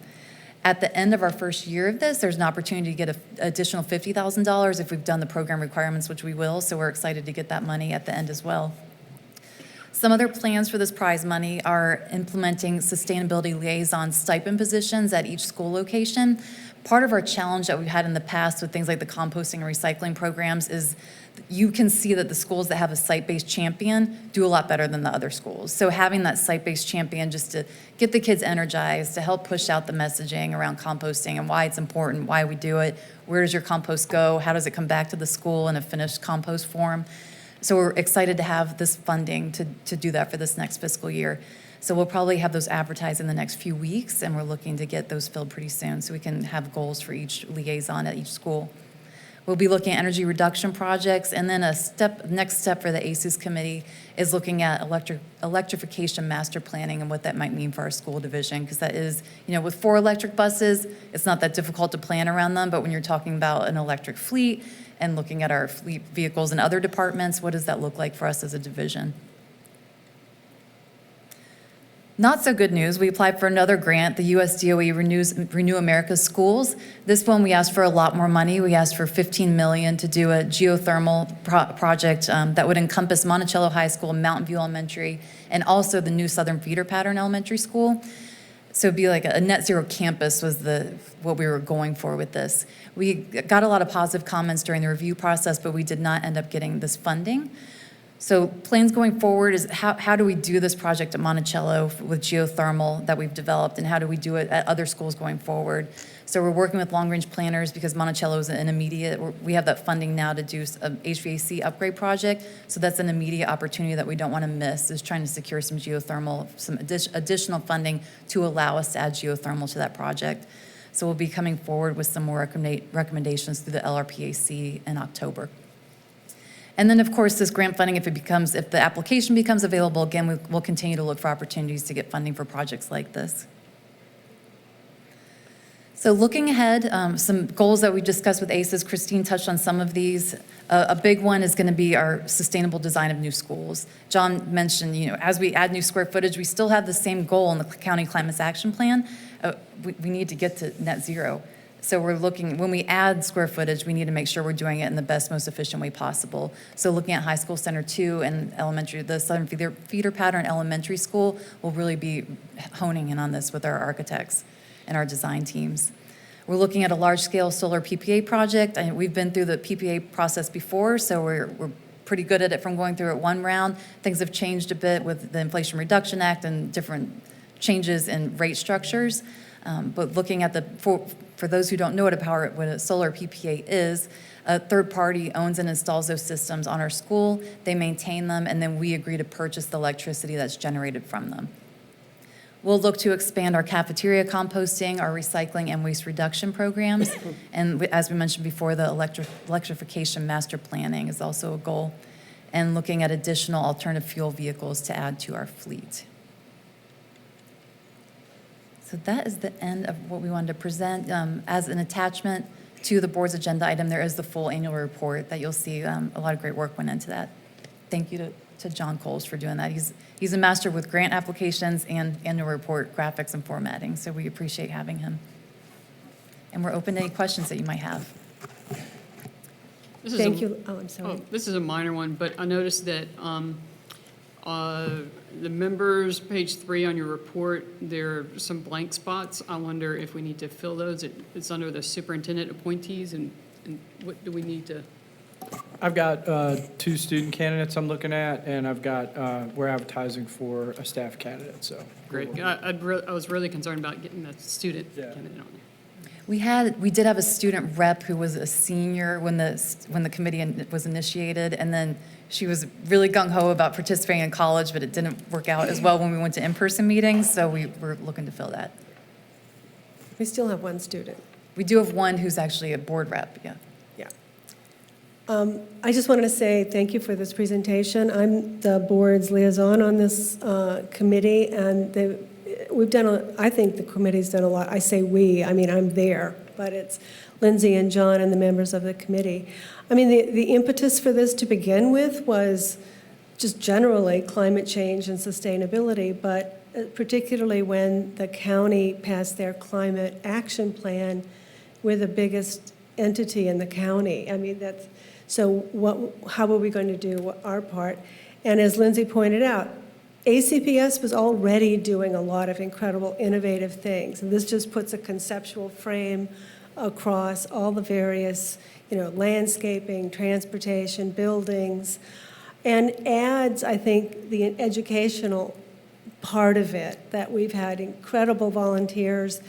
At the end of our first year of this, there's an opportunity to get an additional $50,000 if we've done the program requirements, which we will, so we're excited to get that money at the end as well. Some other plans for this prize money are implementing sustainability liaison stipend positions at each school location. Part of our challenge that we've had in the past with things like the composting and recycling programs is you can see that the schools that have a site-based champion do a lot better than the other schools. So having that site-based champion just to get the kids energized, to help push out the messaging around composting and why it's important, why we do it, where does your compost go, how does it come back to the school in a finished compost form. So we're excited to have this funding to do that for this next fiscal year. So we'll probably have those advertised in the next few weeks, and we're looking to get those filled pretty soon so we can have goals for each liaison at each school. We'll be looking at energy reduction projects, and then next step for the ACES committee is looking at electrification master planning and what that might mean for our school division, because that is, with 4 electric buses, it's not that difficult to plan around them, but when you're talking about an electric fleet and looking at our fleet vehicles in other departments, what does that look like for us as a division? Not so good news, we applied for another grant, the US DOE Renew America's Schools. This one we asked for a lot more money. We asked for $15 million to do a geothermal project that would encompass Monticello High School, Mountain View Elementary, and also the new Southern Feeder Pattern Elementary School. So it'd be like a net zero campus was what we were going for with this. We got a lot of positive comments during the review process, but we did not end up getting this funding. So plans going forward is how do we do this project at Monticello with geothermal that we've developed, and how do we do it at other schools going forward? So we're working with long-range planners because Monticello is an immediate, we have that funding now to do an HVAC upgrade project. So that's an immediate opportunity that we don't want to miss, is trying to secure some geothermal, some additional funding to allow us to add geothermal to that project. So we'll be coming forward with some more recommendations through the LRPAC in October. And then, of course, this grant funding, if the application becomes available, again, we'll continue to look for opportunities to get funding for projects like this. So looking ahead, some goals that we discussed with ACES, Christine touched on some of these. A big one is going to be our sustainable design of new schools. John mentioned, as we add new square footage, we still have the same goal in the County Climate Action Plan. We need to get to net zero. So we're looking, when we add square footage, we need to make sure we're doing it in the best, most efficient way possible. So looking at High School Center 2 and elementary, the Southern Feeder Pattern Elementary School, will really be honing in on this with our architects and our design teams. We're looking at a large-scale solar PPA project. And we've been through the PPA process before, so we're pretty good at it from going through it one round. Things have changed a bit with the Inflation Reduction Act and different changes in rate structures. But looking at for those who don't know what a solar PPA is, a third party owns and installs those systems on our school, they maintain them, and then we agree to purchase the electricity that's generated from them. We'll look to expand our cafeteria composting, our recycling and waste reduction programs, and as we mentioned before, the electrification master planning is also a goal, and looking at additional alternative fuel vehicles to add to our fleet. So that is the end of what we wanted to present. As an attachment to the board's agenda item, there is the full annual report that you'll see. A lot of great work went into that. Thank you to to John Coles for doing that. He's a master with grant applications and annual report graphics and formatting, so we appreciate having him. And we're open to any questions that you might have. Thank you. Oh, I'm sorry. This is a minor one, but I noticed that the members, page 3 on your report, there are some blank spots. I wonder if we need to fill those. It's under the superintendent appointees, and what do we need to? I've got 2 student candidates I'm looking at, and I've got, we're advertising for a staff candidate, so. Great. I was really concerned about getting that student candidate on there. We did have a student rep who was a senior when the committee was initiated, and then she was really gung-ho about participating in college, but it didn't work out as well when we went to in-person meetings, so we were looking to fill that. We still have one student. We do have one who's actually a board rep, yeah. Yeah. I just wanted to say thank you for this presentation. I'm the board's liaison on this committee, and we've done, I think the committee's done a lot. I say we, I mean, I'm there, but it's Lindsay and John and the members of the committee. I mean, the impetus for this to begin with was just generally climate change and sustainability, but particularly when the county passed their climate action plan, we're the biggest entity in the county. I mean, how are we going to do our part? And as Lindsay pointed out, ACPS was already doing a lot of incredible, innovative things, and this just puts a conceptual frame across all the various, landscaping, transportation, buildings, and adds, I think, the educational part of it, that we've had incredible volunteers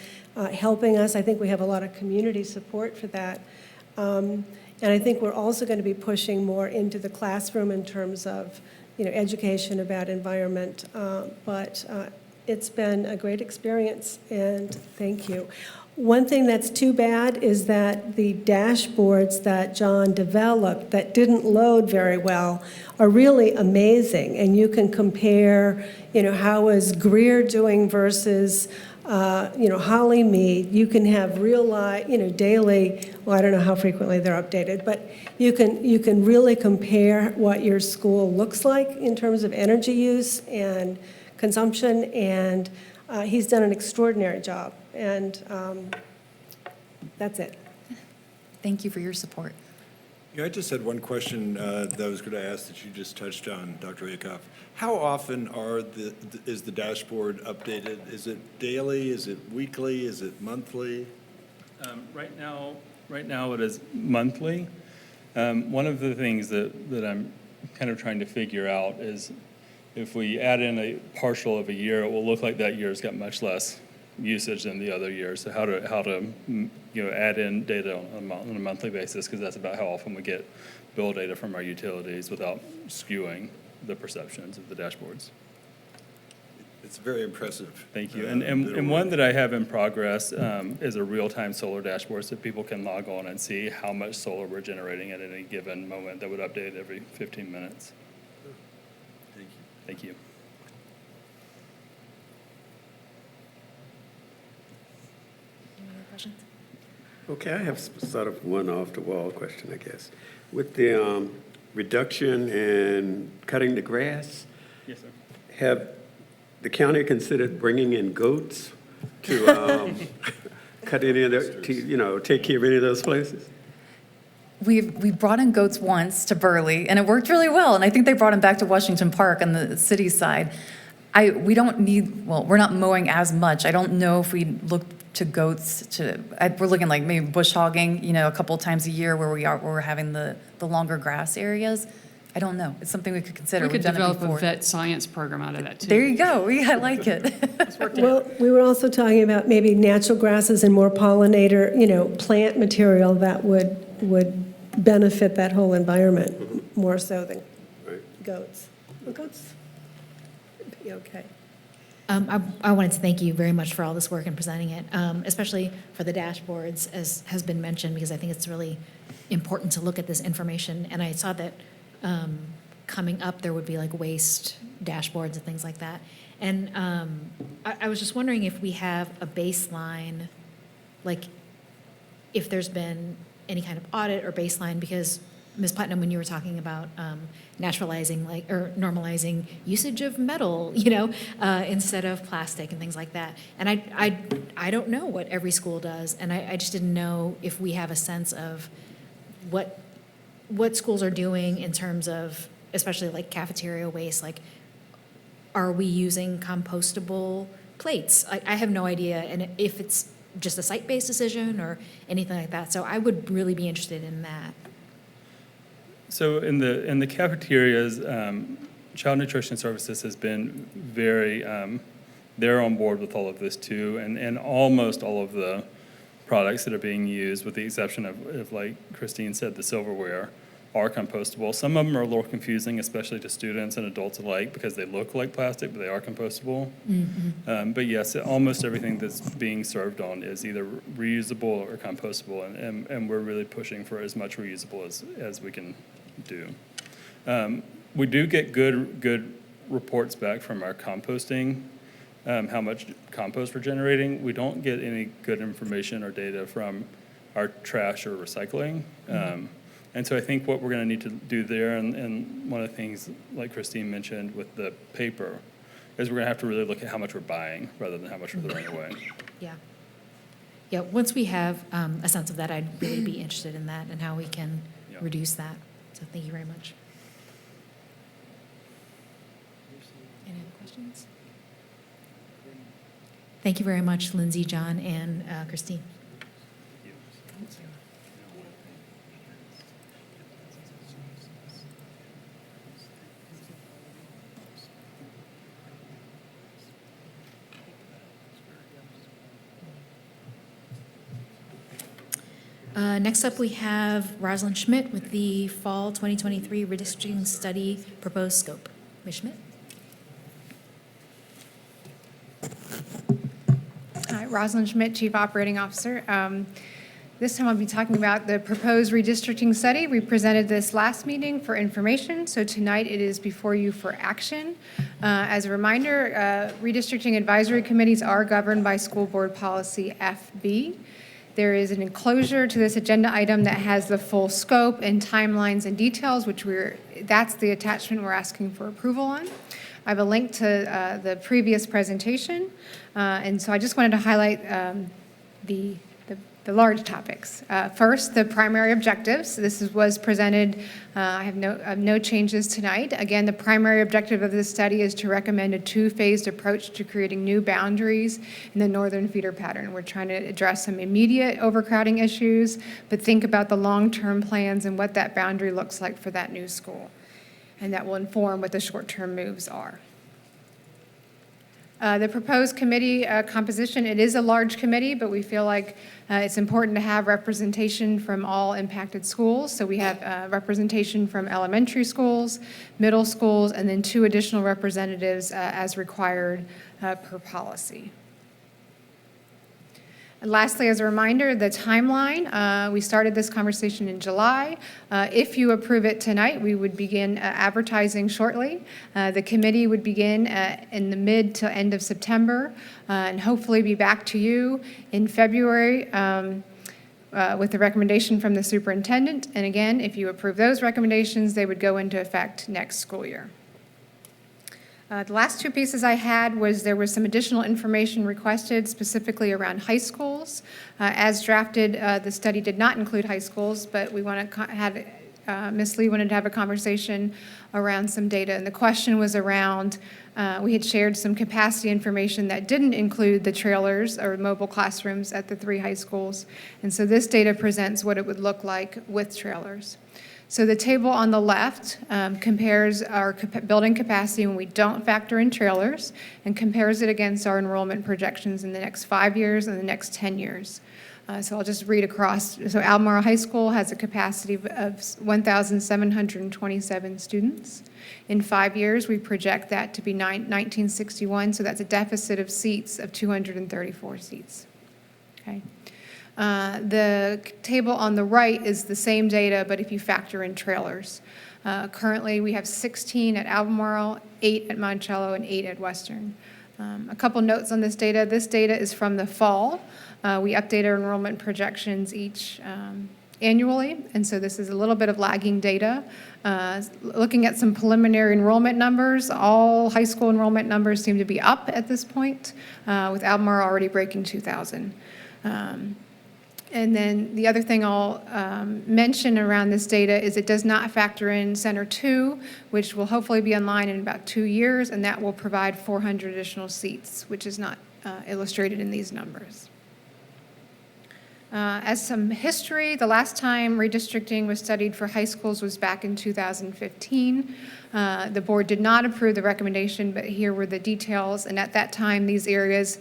helping us. I think we have a lot of community support for that. And I think we're also going to be pushing more into the classroom in terms of education about environment, but it's been a great experience, and thank you. One thing that's too bad is that the dashboards that John developed that didn't load very well are really amazing, and you can compare, how is Greer doing versus Hollymead. You can have real life, daily, well, I don't know how frequently they're updated, but you can really compare what your school looks like in terms of energy use and consumption, and he's done an extraordinary job, and that's it. Thank you for your support. Yeah, I just had one question that I was going to ask that you just touched on, Dr. Akoff. How often is the dashboard updated? Is it daily? Is it weekly? Is it monthly? Right now it is monthly. One of the things that I'm kind of trying to figure out is if we add in a partial of a year, it will look like that year's got much less usage than the other years. So how to add in data on a monthly basis, because that's about how often we get bill data from our utilities without skewing the perceptions of the dashboards. It's very impressive. Thank you. And one that I have in progress is a real-time solar dashboard, so people can log on and see how much solar we're generating at any given moment. That would update every 15 minutes. Thank you. Thank you. Any other questions? Okay, I have sort of one off-the-wall question, I guess. With the reduction in cutting the grass, yes, sir. have the county considered bringing in goats to cut any of the, take care of any of those places? We brought in goats once to Burley, and it worked really well, and I think they brought them back to Washington Park on the city side. We're not mowing as much. I don't know if we look to goats we're looking like maybe bush hogging, a couple times a year where we're having the longer grass areas. I don't know. It's something we could consider. We could We've done it develop before. a vet science program out of that, too. There you go. I like it. Well, we were also talking about maybe natural grasses and more pollinator, plant material that would benefit that whole environment more so than goats. Well, goats would be okay. I wanted to thank you very much for all this work and presenting it, especially for the dashboards, as has been mentioned, because I think it's really important to look at this information. And I saw that coming up there would be like waste dashboards and things like that. And I was just wondering if we have a baseline, like if there's been any kind of audit or baseline, because Ms. Putnam, when you were talking about naturalizing, like, or normalizing usage of metal, instead of plastic and things like that. And I don't know what every school does, and I just didn't know if we have a sense of what schools are doing in terms of, especially like cafeteria waste, like, are we using compostable plates? I have no idea, and if it's just a site-based decision or anything like that. So I would really be interested in that. So in the cafeterias, Child Nutrition Services has been very, they're on board with all of this too, and almost all of the products that are being used, with the exception of like Christine said, the silverware, are compostable. Some of them are a little confusing, especially to students and adults alike, because they look like plastic, but they are compostable. Mm-hmm. But yes, almost everything that's being served on is either reusable or compostable, and we're really pushing for as much reusable as we can do. We do get good reports back from our composting, how much compost we're generating. We don't get any good information or data from our trash or recycling. And so I think what we're going to need to do there, and one of the things, like Christine mentioned with the paper, is we're going to have to really look at how much we're buying rather than how much we're throwing away. Yeah. Yeah, once we have a sense of that, I'd really be interested in that and how we can reduce that. So thank you very much. Any other questions? Thank you very much, Lindsay, John, and Christine. Next up, we have Rosalind Schmidt with the Fall 2023 Redistricting Study Proposed Scope. Ms. Schmidt? Hi, Rosalind Schmidt, Chief Operating Officer. This time I'll be talking about the proposed redistricting study. We presented this last meeting for information, so tonight it is before you for action. As a reminder, redistricting advisory committees are governed by School Board Policy FB. There is an enclosure to this agenda item that has the full scope and timelines and details, that's the attachment we're asking for approval on. I have a link to the previous presentation, and so I just wanted to highlight the large topics. First, the primary objectives. This was presented. I have no changes tonight. Again, the primary objective of this study is to recommend a two-phased approach to creating new boundaries in the northern feeder pattern. We're trying to address some immediate overcrowding issues, but think about the long-term plans and what that boundary looks like for that new school. And that will inform what the short-term moves are. The proposed committee composition, it is a large committee, but we feel like it's important to have representation from all impacted schools. So we have representation from elementary schools, middle schools, and then 2 additional representatives as required per policy. And lastly, as a reminder, the timeline, we started this conversation in July. If you approve it tonight, we would begin advertising shortly. The committee would begin in the mid to end of September and hopefully be back to you in February with the recommendation from the superintendent. And again, if you approve those recommendations, they would go into effect next school year. The last 2 pieces I had was there was some additional information requested specifically around high schools. As drafted, the study did not include high schools, but we want to have, Ms. Lee wanted to have a conversation around some data. And the question was around, we had shared some capacity information that didn't include the trailers or mobile classrooms at the 3 high schools. And so this data presents what it would look like with trailers. So the table on the left compares our building capacity when we don't factor in trailers and compares it against our enrollment projections in the next 5 years and the next 10 years. So I'll just read across. So Albemarle High School has a capacity of 1,727 students. In 5 years, we project that to be 1961, so that's a deficit of seats of 234 seats. Okay. The table on the right is the same data, but if you factor in trailers. Currently, we have 16 at Albemarle, 8 at Monticello, and 8 at Western. A couple notes on this data. This data is from the fall. We update our enrollment projections each annually, and so this is a little bit of lagging data. Looking at some preliminary enrollment numbers, all high school enrollment numbers seem to be up at this point, with Albemarle already breaking 2,000. And then the other thing I'll mention around this data is it does not factor in Center 2, which will hopefully be online in about 2 years, and that will provide 400 additional seats, which is not illustrated in these numbers. As some history, the last time redistricting was studied for high schools was back in 2015. The board did not approve the recommendation, but here were the details. And at that time, these areas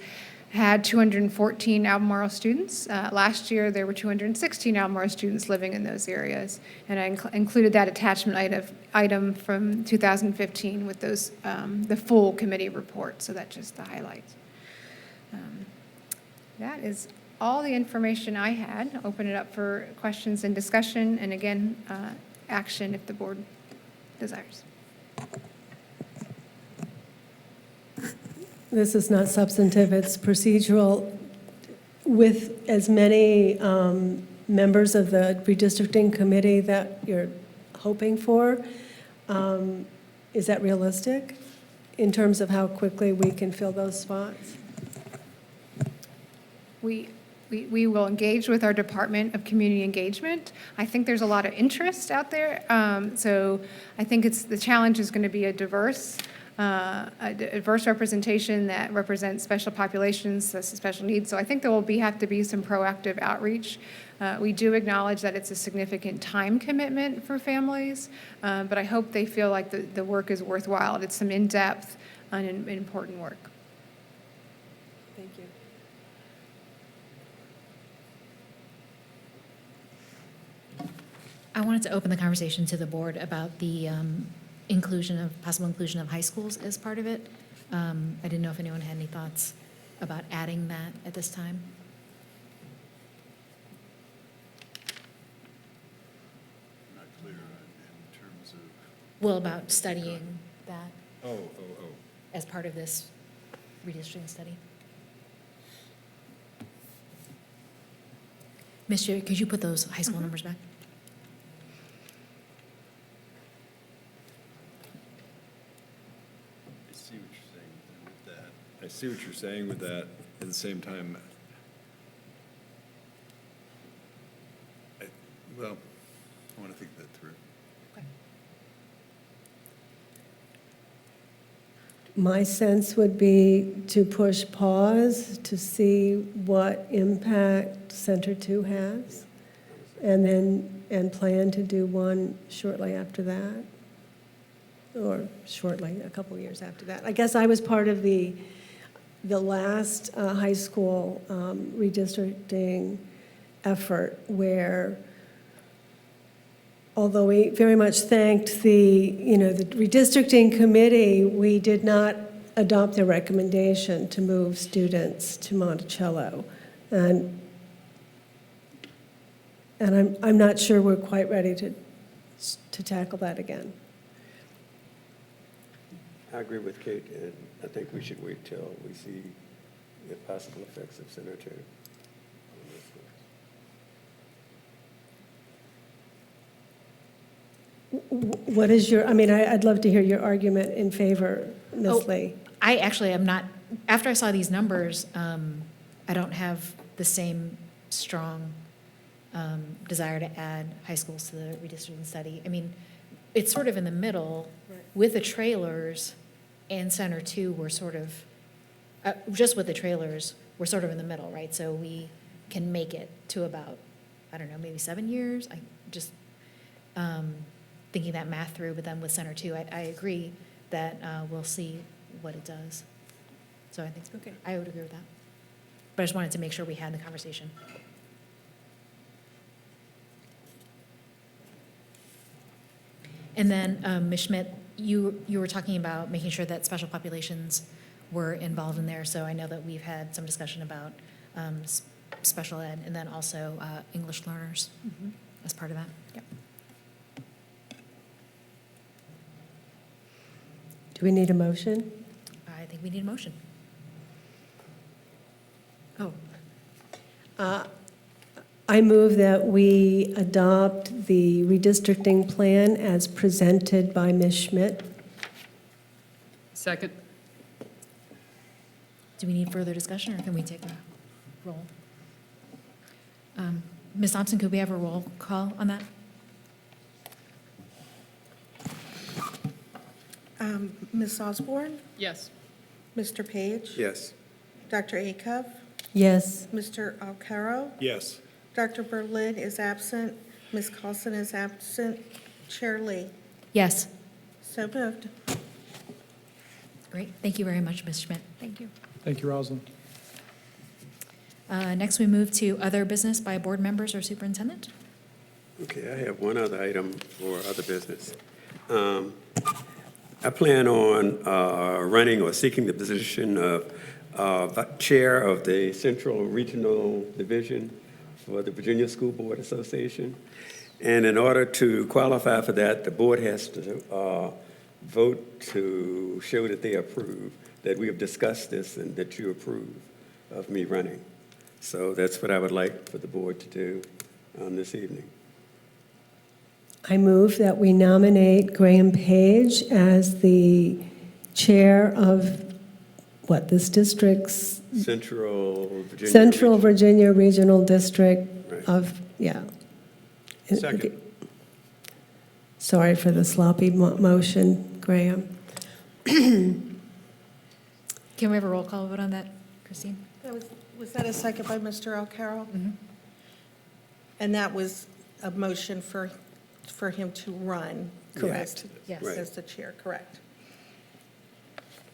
had 214 Albemarle students. Last year, there were 216 Albemarle students living in those areas. And I included that attachment item from 2015 with those, the full committee report. So that's just the highlights. That is all the information I had. Open it up for questions and discussion, and again, action if the board desires. This is not substantive, it's procedural. With as many members of the redistricting committee that you're hoping for, is that realistic in terms of how quickly we can fill those spots? We will engage with our Department of Community Engagement. I think there's a lot of interest out there. So I think the challenge is going to be a diverse representation that represents special populations, special needs. So I think there will have to be some proactive outreach. We do acknowledge that it's a significant time commitment for families, but I hope they feel like the work is worthwhile. It's some in-depth and important work. Thank you. I wanted to open the conversation to the board about the possible inclusion of high schools as part of it. I didn't know if anyone had any thoughts about adding that at this time. Not clear in terms of. Well, about studying that Oh. as part of this redistricting study. Ms. Sherry, could you put those high school numbers back? I see what you're saying with that. At the same time, I want to think that through. My sense would be to push pause to see what impact Center 2 has, and plan to do one shortly after that, or shortly, a couple years after that. I guess I was part of the last high school redistricting effort where, although we very much thanked the redistricting committee, we did not adopt their recommendation to move students to Monticello. And I'm not sure we're quite ready to tackle that again. I agree with Kate, and I think we should wait till we see the possible effects of Center 2. What is I'd love to hear your argument in favor, Ms. Lee. I actually am not, after I saw these numbers, I don't have the same strong desire to add high schools to the redistricting study. I mean, it's sort of in the middle with the trailers, and Center 2 were sort of, just with the trailers, we're sort of in the middle, right? So we can make it to about, I don't know, maybe 7 years. I just thinking that math through, but then with Center 2, I agree that we'll see what it does. So I think okay. I would agree with that. But I just wanted to make sure we had the conversation. And then, Ms. Schmidt, you were talking about making sure that special populations were involved in there. So I know that we've had some discussion about special ed, and then also English learners as part of that. Yep. Do we need a motion? I think we need a motion. Oh. I move that we adopt the redistricting plan as presented by Ms. Schmidt. Second. Do we need further discussion, or can we take a roll? Ms. Thompson, could we have a roll call on that? Ms. Osborne? Yes. Mr. Page? Yes. Dr. Acuff? Yes. Mr. Alcaro? Yes. Dr. Berlin is absent. Ms. Carlson is absent. Chair Lee? Yes. So moved. Great. Thank you very much, Ms. Schmidt. Thank you. Thank you, Rosalind. Next, we move to other business by board members or superintendent. Okay, I have one other item for other business. I plan on running or seeking the position of chair of the Central Regional Division for the Virginia School Board Association. And in order to qualify for that, the board has to vote to show that they approve, that we have discussed this and that you approve of me running. So that's what I would like for the board to do this evening. I move that we nominate Graham Page as the chair of, this district's? Central Virginia Regional District of, yeah. Second. Sorry for the sloppy motion, Graham. Can we have a roll call vote on that, Christine? Was that a second by Mr. Alcaro? And that was a motion for him to run? Correct. Yes. As the chair, correct.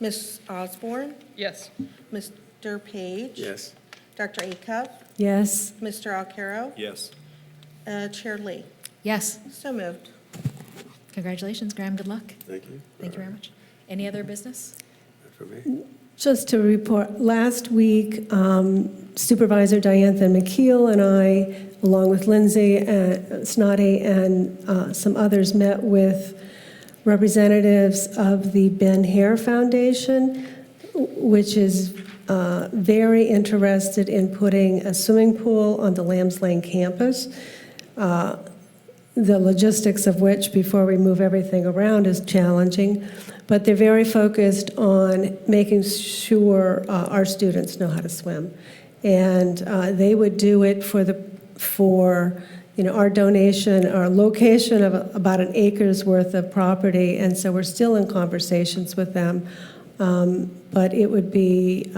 Ms. Osborne? Yes. Mr. Page? Yes. Dr. Acuff? Yes. Mr. Alcaro? Yes. Chair Lee? Yes. So moved. Congratulations, Graham. Good luck. Thank you. Thank you very much. Any other business? For me? Just to report, last week, Supervisor Diantha McKeel and I, along with Lindsay Snoddy and some others, met with representatives of the Ben Hare Foundation, which is very interested in putting a swimming pool on the Lambs Lane campus. The logistics of which, before we move everything around, is challenging. But they're very focused on making sure our students know how to swim. And they would do it for our donation, our location of about an acre's worth of property. And so we're still in conversations with them. But it would be,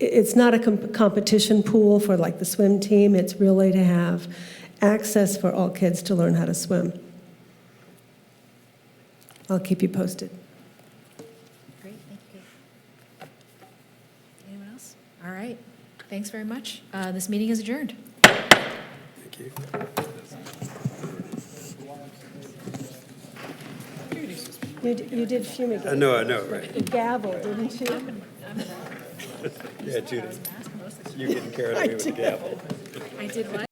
it's not a competition pool for like the swim team. It's really to have access for all kids to learn how to swim. I'll keep you posted. Great, thank you. Anyone else? All right, thanks very much. This meeting is adjourned. Thank you. You did fumigate. I know, right? You gaveled, didn't you? Yeah, Judy. You're getting carried away with the gavel. I did what?